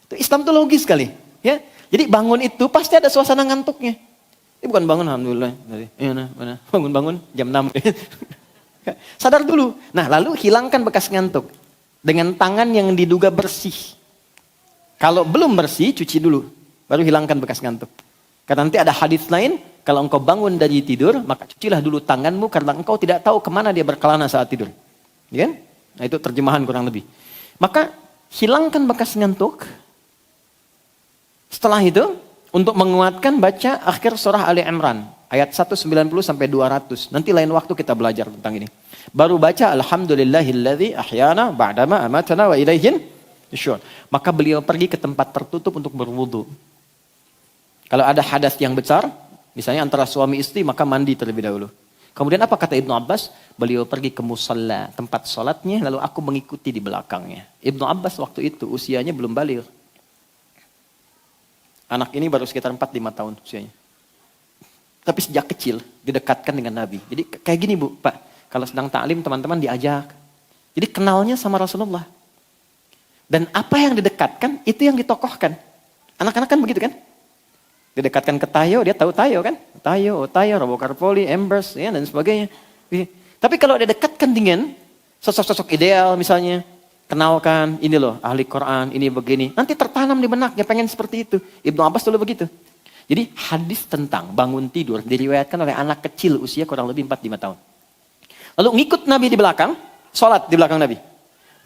Itu Islam itu logis sekali. Ya. Jadi bangun itu pasti ada suasana ngantuknya. Ini bukan bangun alhamdulillah. Bangun-bangun jam 6. Sadar dulu. Nah lalu hilangkan bekas ngantuk. Dengan tangan yang diduga bersih. Kalau belum bersih cuci dulu. Baru hilangkan bekas ngantuk. Karena nanti ada hadis lain. Kalau engkau bangun dari tidur maka cucilah dulu tanganmu. Karena engkau tidak tahu kemana dia berkelana saat tidur. Ya kan? Nah itu terjemahan kurang lebih. Maka hilangkan bekas ngantuk. Setelah itu, untuk menguatkan baca akhir surah Ali Imran. Ayat 190 sampai 200. Nanti lain waktu kita belajar tentang ini. Baru baca Alhamdulillahilladzi ahyana ba'dama amatana wa ilaihin nusyur. Maka beliau pergi ke tempat tertutup untuk berwudu. Kalau ada hadas yang besar, misalnya antara suami istri, maka mandi terlebih dahulu. Kemudian apa kata Ibnu Abbas? Beliau pergi ke musalla, tempat sholatnya, lalu aku mengikuti di belakangnya. Ibnu Abbas waktu itu usianya belum balik. Anak ini baru sekitar 4-5 tahun usianya. Tapi sejak kecil didekatkan dengan Nabi. Jadi kayak gini Bu, Pak. Kalau sedang ta'lim teman-teman diajak. Jadi kenalnya sama Rasulullah. Dan apa yang didekatkan, itu yang ditokohkan. Anak-anak kan begitu kan? Didekatkan ke Tayo, dia tahu Tayo kan? Tayo, Robokarpoli, Embers, ya, dan sebagainya. Tapi kalau didekatkan dengan sosok-sosok ideal misalnya, kenalkan, ini loh ahli Quran, ini begini. Nanti tertanam di benaknya, pengen seperti itu. Ibnu Abbas dulu begitu. Jadi hadis tentang bangun tidur diriwayatkan oleh anak kecil usia kurang lebih 4-5 tahun. Lalu ngikut Nabi di belakang, sholat di belakang Nabi.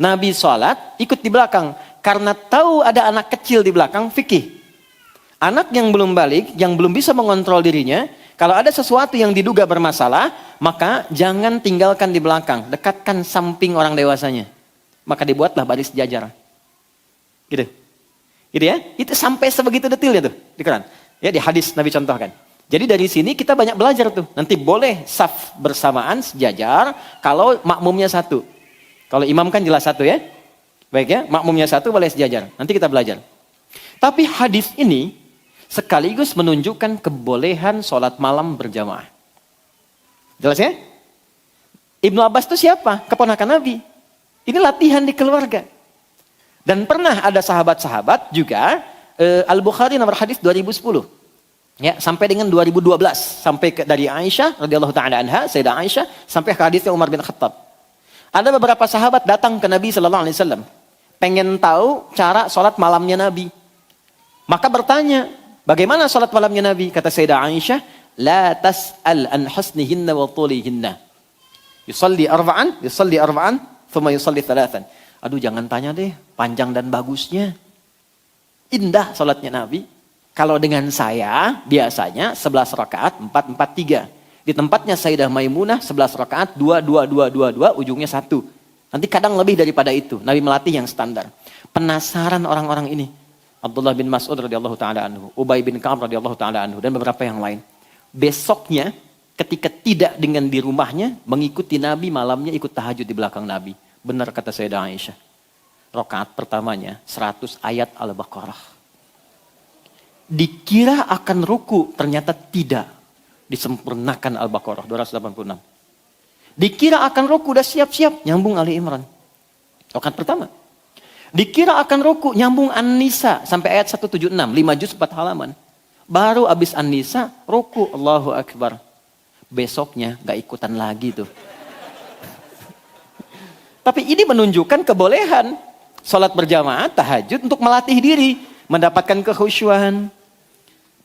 Nabi sholat, ikut di belakang. Karena tahu ada anak kecil di belakang, fikih. Anak yang belum balik, yang belum bisa mengontrol dirinya, kalau ada sesuatu yang diduga bermasalah, maka jangan tinggalkan di belakang. Dekatkan samping orang dewasanya. Maka dibuatlah baris jajar. Gitu. Gitu ya. Itu sampai sebegitu detailnya tuh di Quran. Ya, di hadis Nabi contohkan. Jadi dari sini kita banyak belajar tuh. Nanti boleh saf bersamaan sejajar kalau makmumnya satu. Kalau imam kan jelas satu ya. Baik ya, makmumnya satu boleh sejajar. Nanti kita belajar. Tapi hadis ini sekaligus menunjukkan kebolehan sholat malam berjamaah. Jelas ya? Ibnu Abbas itu siapa? Keponakan Nabi. Ini latihan di keluarga. Dan pernah ada sahabat-sahabat juga, Al-Bukhari nomor hadis 2010. Ya, sampai dengan 2012. Sampai dari Aisyah radhiyallahu ta'ala anha, Sayyidah Aisyah, sampai ke hadisnya Umar bin Khattab. Ada beberapa sahabat datang ke Nabi SAW. Pengen tahu cara sholat malamnya Nabi. Maka bertanya, bagaimana sholat malamnya Nabi? Kata Sayyidah Aisyah, la tas'al an husnihinna wa tulihinna. Yusalli arba'an, thumma yusalli thalathan. Aduh jangan tanya deh, panjang dan bagusnya. Indah sholatnya Nabi. Kalau dengan saya, biasanya 11 rakaat, 4-4-3. Di tempatnya Sayyidah Maimunah, 11 rakaat, 2-2-2-2-2, ujungnya 1. Nanti kadang lebih daripada itu. Nabi melatih yang standar. Penasaran orang-orang ini. Abdullah bin Mas'ud radhiyallahu ta'ala anhu, Ubay bin Ka'ab radhiyallahu ta'ala anhu, dan beberapa yang lain. Besoknya, ketika tidak dengan di rumahnya, mengikuti Nabi malamnya, ikut tahajud di belakang Nabi. Benar kata Sayyidah Aisyah. Rakaat pertamanya 100 ayat Al-Baqarah. Dikira akan ruku, ternyata tidak. Disempurnakan Al-Baqarah 286. Dikira akan ruku, udah siap-siap, nyambung Ali Imran. Rakaat pertama. Dikira akan ruku, nyambung An-Nisa sampai ayat 176, 5 juz 4 halaman. Baru habis An-Nisa, ruku, Allahu Akbar. Besoknya gak ikutan lagi tuh. Tapi ini menunjukkan kebolehan sholat berjamaah, tahajud untuk melatih diri, mendapatkan kekhusyuan,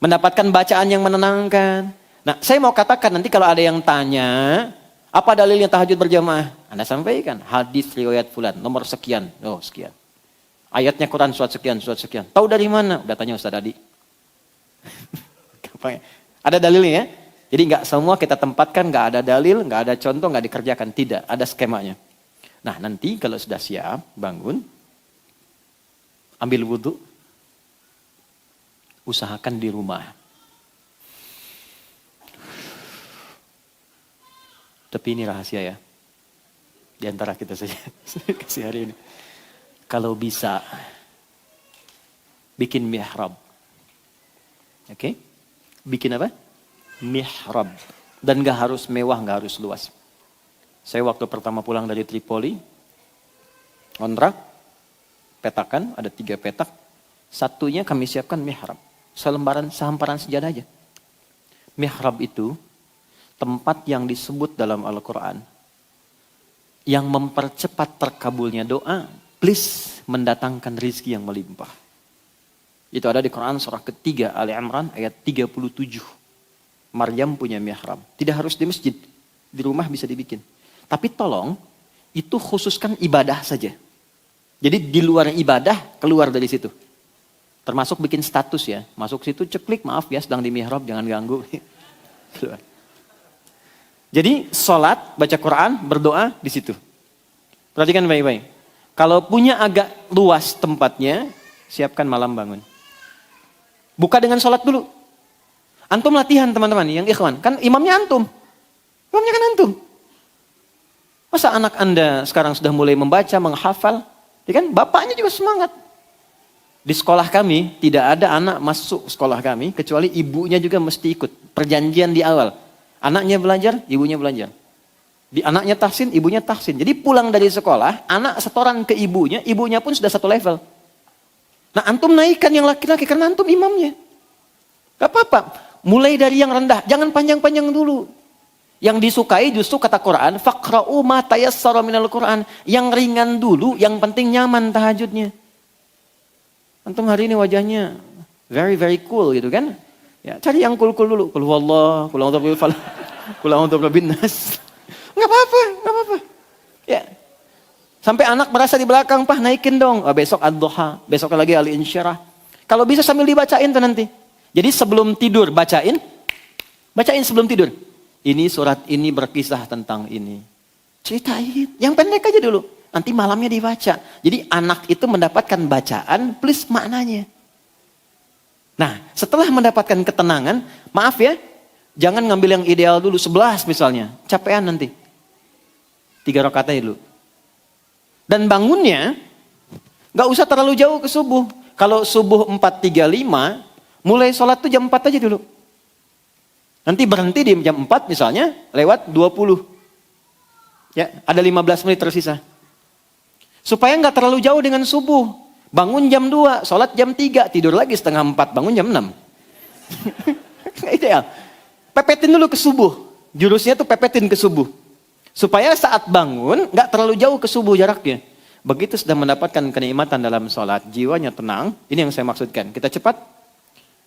mendapatkan bacaan yang menenangkan. Nah, saya mau katakan nanti kalau ada yang tanya, apa dalilnya tahajud berjamaah? Anda sampaikan, hadis riwayat fulan, nomor sekian, oh sekian. Ayatnya Quran surat sekian, surat sekian. Tahu dari mana? Udah tanya Ustaz Adi. Ada dalilnya ya? Jadi nggak semua kita tempatkan, nggak ada dalil, nggak ada contoh, nggak dikerjakan. Tidak, ada skemanya. Nah nanti kalau sudah siap, bangun, ambil wudhu, usahakan di rumah. Tapi ini rahasia ya, di antara kita saja, kasih hari ini. Kalau bisa, bikin mihrab. Oke? Bikin apa? Mihrab. Dan gak harus mewah, gak harus luas. Saya waktu pertama pulang dari Tripoli, kontrak, petakan, ada 3 petak. Satunya kami siapkan mihrab. Sehamparan sejadah aja. Mihrab itu tempat yang disebut dalam Al-Quran. Yang mempercepat terkabulnya doa, please mendatangkan rizki yang melimpah. Itu ada di Quran surah ketiga Ali Imran ayat 37. Maryam punya mihrab. Tidak harus di masjid. Di rumah bisa dibikin. Tapi tolong, itu khususkan ibadah saja. Jadi di luar ibadah, keluar dari situ. Termasuk bikin status ya. Masuk situ ceklik, maaf ya sedang di mihrab, jangan ganggu. Keluar. Jadi sholat, baca Quran, berdoa di situ. Perhatikan baik-baik. Kalau punya agak luas tempatnya, siapkan malam bangun. Buka dengan sholat dulu. Antum latihan teman-teman yang ikhwan. Kan imamnya antum. Kebanyakan antum. Masa anak Anda sekarang sudah mulai membaca, menghafal? Ya kan? Bapaknya juga semangat. Di sekolah kami, tidak ada anak masuk sekolah kami, kecuali ibunya juga mesti ikut. Perjanjian di awal. Anaknya belajar, ibunya belajar. Anaknya tahsin, ibunya tahsin. Jadi pulang dari sekolah, anak setoran ke ibunya pun sudah satu level. Nah antum naikkan yang laki-laki, karena antum imamnya. Gak apa-apa. Mulai dari yang rendah, jangan panjang-panjang dulu. Yang disukai justru kata Quran, faqra'u ma tayassara minal Quran. Yang ringan dulu, yang penting nyaman tahajudnya. Antum hari ini wajahnya very very cool gitu kan? Ya, cari yang cool-cool dulu. Qul huwallah, qul a'udzu birabbil falaq, qul a'udzu birabbin nas. Enggak apa-apa, enggak apa-apa. Ya. Sampai anak merasa di belakang, "Pah, naikin dong." Oh, besok ad-duha, besok lagi al-insyirah. Kalau bisa sambil dibacain tuh nanti. Jadi sebelum tidur bacain sebelum tidur. Ini surat ini berkisah tentang ini. Ceritain. Yang pendek aja dulu. Nanti malamnya dibaca. Jadi anak itu mendapatkan bacaan plus maknanya. Nah, setelah mendapatkan ketenangan, maaf ya, jangan ngambil yang ideal dulu, 11 misalnya. Capean nanti. 3 rakaat aja dulu. Dan bangunnya, gak usah terlalu jauh ke subuh. Kalau subuh 4.35, mulai sholat tuh jam 4 aja dulu. Nanti berhenti di jam 4 misalnya, lewat 20. Ya, ada 15 menit tersisa. Supaya nggak terlalu jauh dengan subuh. Bangun jam 2, sholat jam 3, tidur lagi setengah 4, bangun jam 6. Ideal. Pepetin dulu ke subuh. Jurusnya tuh pepetin ke subuh. Supaya saat bangun, nggak terlalu jauh ke subuh jaraknya. Begitu sudah mendapatkan kenikmatan dalam sholat, jiwanya tenang. Ini yang saya maksudkan. Kita cepat,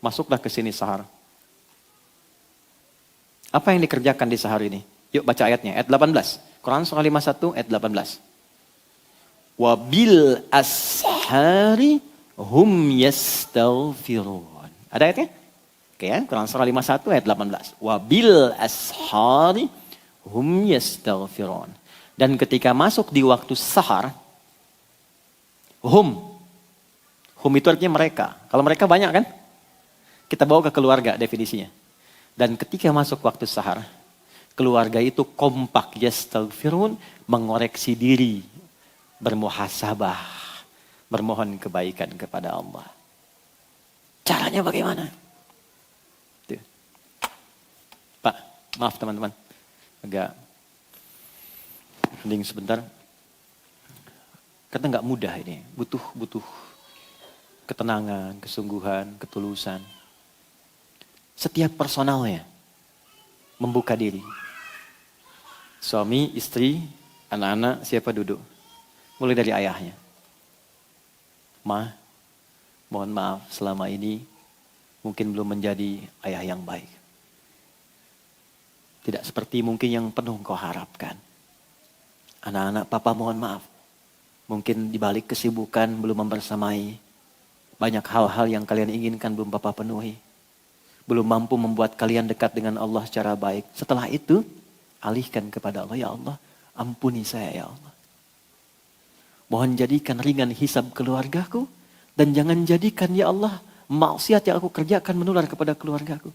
masuklah ke sini sahar. Apa yang dikerjakan di sahar ini? Yuk baca ayatnya, ayat 18. Quran surah 51, ayat 18. Wabil ashari hum yastaghfirun. Ada ayatnya? Oke ya, Quran surah 51 ayat 18. Wabil ashari hum yastaghfirun. Dan ketika masuk di waktu sahar, hum itu artinya mereka. Kalau mereka banyak kan? Kita bawa ke keluarga definisinya. Dan ketika masuk waktu sahar, keluarga itu kompak yastaghfirun, mengoreksi diri, bermuhasabah, bermohon kebaikan kepada Allah. Caranya bagaimana? Tuh. Pak, maaf teman-teman, agak hening sebentar. Karena nggak mudah ini, butuh ketenangan, kesungguhan, ketulusan. Setiap personalnya membuka diri. Suami, istri, anak-anak, siapa duduk? Mulai dari ayahnya. Ma, mohon maaf selama ini mungkin belum menjadi ayah yang baik. Tidak seperti mungkin yang penuh kau harapkan. Anak-anak, papa mohon maaf. Mungkin dibalik kesibukan belum membersamai. Banyak hal-hal yang kalian inginkan belum papa penuhi. Belum mampu membuat kalian dekat dengan Allah secara baik. Setelah itu, alihkan kepada Allah. Ya Allah, ampuni saya ya Allah. Mohon jadikan ringan hisab keluargaku. Dan jangan jadikan ya Allah, maksiat yang aku kerjakan menular kepada keluargaku.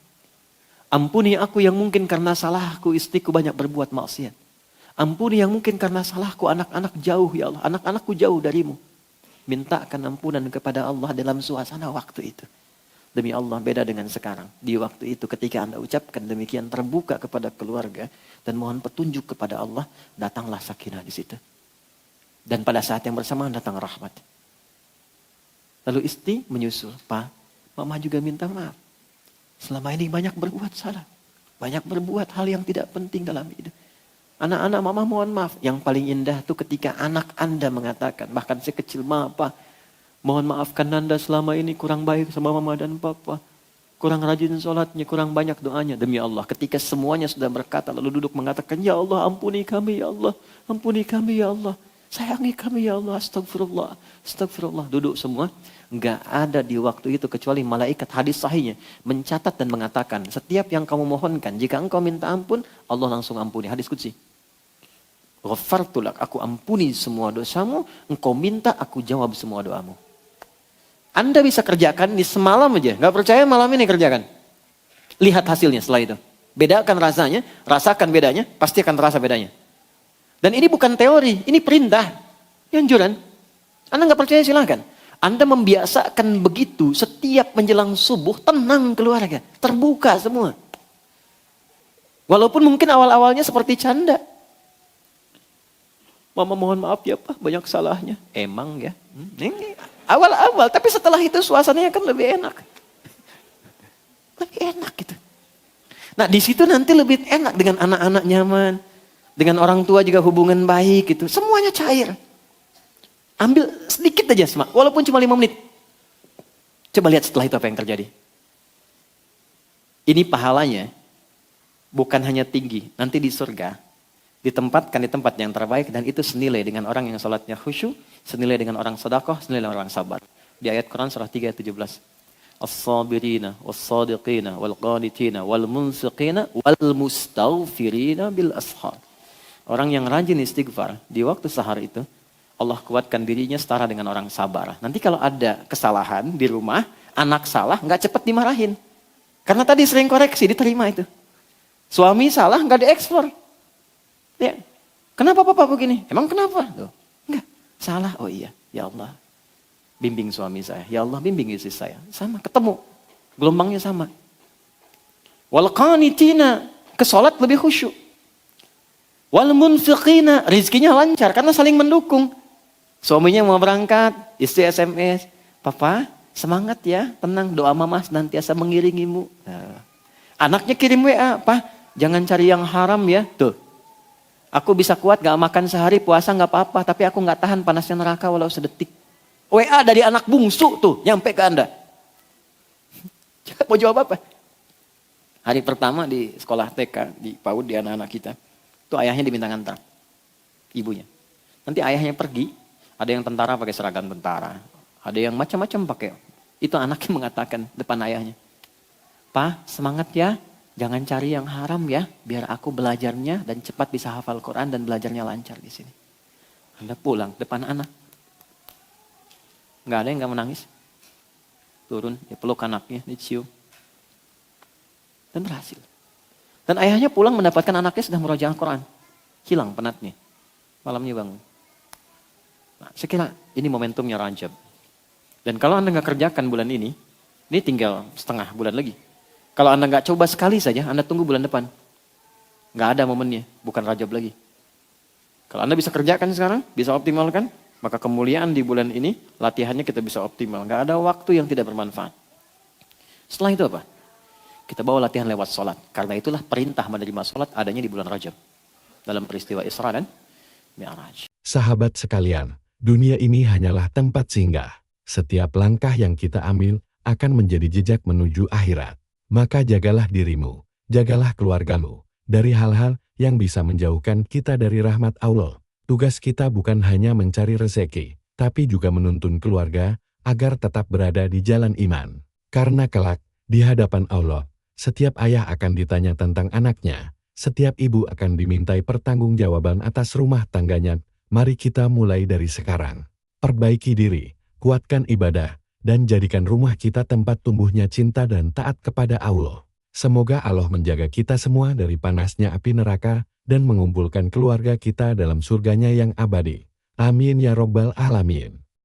Ampuni aku yang mungkin karena salahku istriku banyak berbuat maksiat. Ampuni yang mungkin karena salahku anak-anak jauh ya Allah. Anak-anakku jauh darimu. Mintakan ampunan kepada Allah dalam suasana waktu itu. Demi Allah beda dengan sekarang. Di waktu itu ketika Anda ucapkan demikian terbuka kepada keluarga. Dan mohon petunjuk kepada Allah. Datanglah sakinah di situ. Dan pada saat yang bersamaan datang rahmat. Lalu istri menyusul. Pak, mama juga minta maaf. Selama ini banyak berbuat salah. Banyak berbuat hal yang tidak penting dalam hidup. Anak-anak mama mohon maaf. Yang paling indah itu ketika anak Anda mengatakan. Bahkan sekecil Pak. Mohon maafkan Nanda selama ini kurang baik sama mama dan papa. Kurang rajin sholatnya, kurang banyak doanya. Demi Allah, ketika semuanya sudah berkata, lalu duduk mengatakan, Ya Allah, ampuni kami ya Allah. Ampuni kami ya Allah. Sayangi kami ya Allah, astagfirullah. Astagfirullah, duduk semua. Enggak ada di waktu itu kecuali malaikat hadis sahihnya. Mencatat dan mengatakan, setiap yang kamu mohonkan, jika engkau minta ampun, Allah langsung ampuni. Hadis qudsi. Ghafartulak, aku ampuni semua dosamu. Engkau minta, aku jawab semua doamu. Anda bisa kerjakan di semalam aja. Gak percaya malam ini kerjakan. Lihat hasilnya setelah itu. Bedakan rasanya, rasakan bedanya, pasti akan terasa bedanya. Dan ini bukan teori, ini perintah. Ini anjuran. Anda nggak percaya silahkan. Anda membiasakan begitu setiap menjelang subuh, tenang keluarga. Terbuka semua. Walaupun mungkin awal-awalnya seperti canda. Mama mohon maaf ya Pak, banyak salahnya. Emang ya. Ini awal-awal, tapi setelah itu suasananya kan lebih enak. Lebih enak gitu. Nah di situ nanti lebih enak dengan anak-anak nyaman. Dengan orang tua juga hubungan baik gitu. Semuanya cair. Ambil sedikit aja semak, walaupun cuma 5 menit. Coba lihat setelah itu apa yang terjadi. Ini pahalanya bukan hanya tinggi, nanti di surga ditempatkan di tempat yang terbaik dan itu senilai dengan orang yang salatnya khusyuk, senilai dengan orang sedekah, senilai dengan orang sabar. Di ayat Quran surah 3 ayat 17. As-sabirina was-sadiqina wal-qanitina wal-munfiqina wal-mustaghfirina bil ashar. Orang yang rajin istighfar di waktu sahar itu Allah kuatkan dirinya setara dengan orang sabar. Nanti kalau ada kesalahan di rumah, anak salah nggak cepat dimarahin. Karena tadi sering koreksi, diterima itu. Suami salah nggak diekspor. Ya. Kenapa papa begini? Emang kenapa? Tuh. Enggak, salah. Oh iya, ya Allah. Bimbing suami saya. Ya Allah bimbing istri saya. Sama, ketemu. Gelombangnya sama. Wal qanitina, ke salat lebih khusyuk. Wal munfiqina, rizkinya lancar karena saling mendukung. Suaminya mau berangkat, istri SMS, Papa semangat ya, tenang, doa mama senantiasa mengiringimu. Nah. Anaknya kirim WA, Pak jangan cari yang haram ya. Tuh, aku bisa kuat gak makan sehari, puasa gak apa-apa, tapi aku gak tahan panasnya neraka walau sedetik. WA dari anak bungsu tuh, nyampe ke Anda. Mau jawab apa? Hari pertama di sekolah TK, di PAUD, di anak-anak kita. Itu ayahnya diminta ngantar, ibunya. Nanti ayahnya pergi, ada yang tentara pakai seragam tentara, ada yang macam-macam pakai. Itu anaknya mengatakan depan ayahnya, Pak semangat ya, jangan cari yang haram ya, biar aku belajarnya dan cepat bisa hafal Quran dan belajarnya lancar di sini. Anda pulang depan anak, nggak ada yang nggak menangis, turun, ya peluk anaknya, dicium, dan berhasil. Dan ayahnya pulang mendapatkan anaknya sudah murojaah Quran. Hilang penatnya. Malamnya bangun. Nah, saya kira ini momentumnya Rajab. Dan kalau Anda nggak kerjakan bulan ini tinggal setengah bulan lagi. Kalau Anda nggak coba sekali saja, Anda tunggu bulan depan. Nggak ada momennya, bukan Rajab lagi. Kalau Anda bisa kerjakan sekarang, bisa optimalkan, maka kemuliaan di bulan ini, latihannya kita bisa optimal. Nggak ada waktu yang tidak bermanfaat. Setelah itu apa? Kita bawa latihan lewat sholat. Karena itulah perintah menerima sholat adanya di bulan Rajab. Dalam peristiwa Isra dan Mi'raj. Sahabat sekalian, dunia ini hanyalah tempat singgah. Setiap langkah yang kita ambil akan menjadi jejak menuju akhirat. Maka jagalah dirimu, jagalah keluargamu, dari hal-hal yang bisa menjauhkan kita dari rahmat Allah. Tugas kita bukan hanya mencari rezeki, tapi juga menuntun keluarga agar tetap berada di jalan iman. Karena kelak, di hadapan Allah, setiap ayah akan ditanya tentang anaknya, setiap ibu akan dimintai pertanggungjawaban atas rumah tangganya. Mari kita mulai dari sekarang. Perbaiki diri, kuatkan ibadah, dan jadikan rumah kita tempat tumbuhnya cinta dan taat kepada Allah. Semoga Allah menjaga kita semua dari panasnya api neraka dan mengumpulkan keluarga kita dalam surganya yang abadi. Amin ya Rabbal Alamin.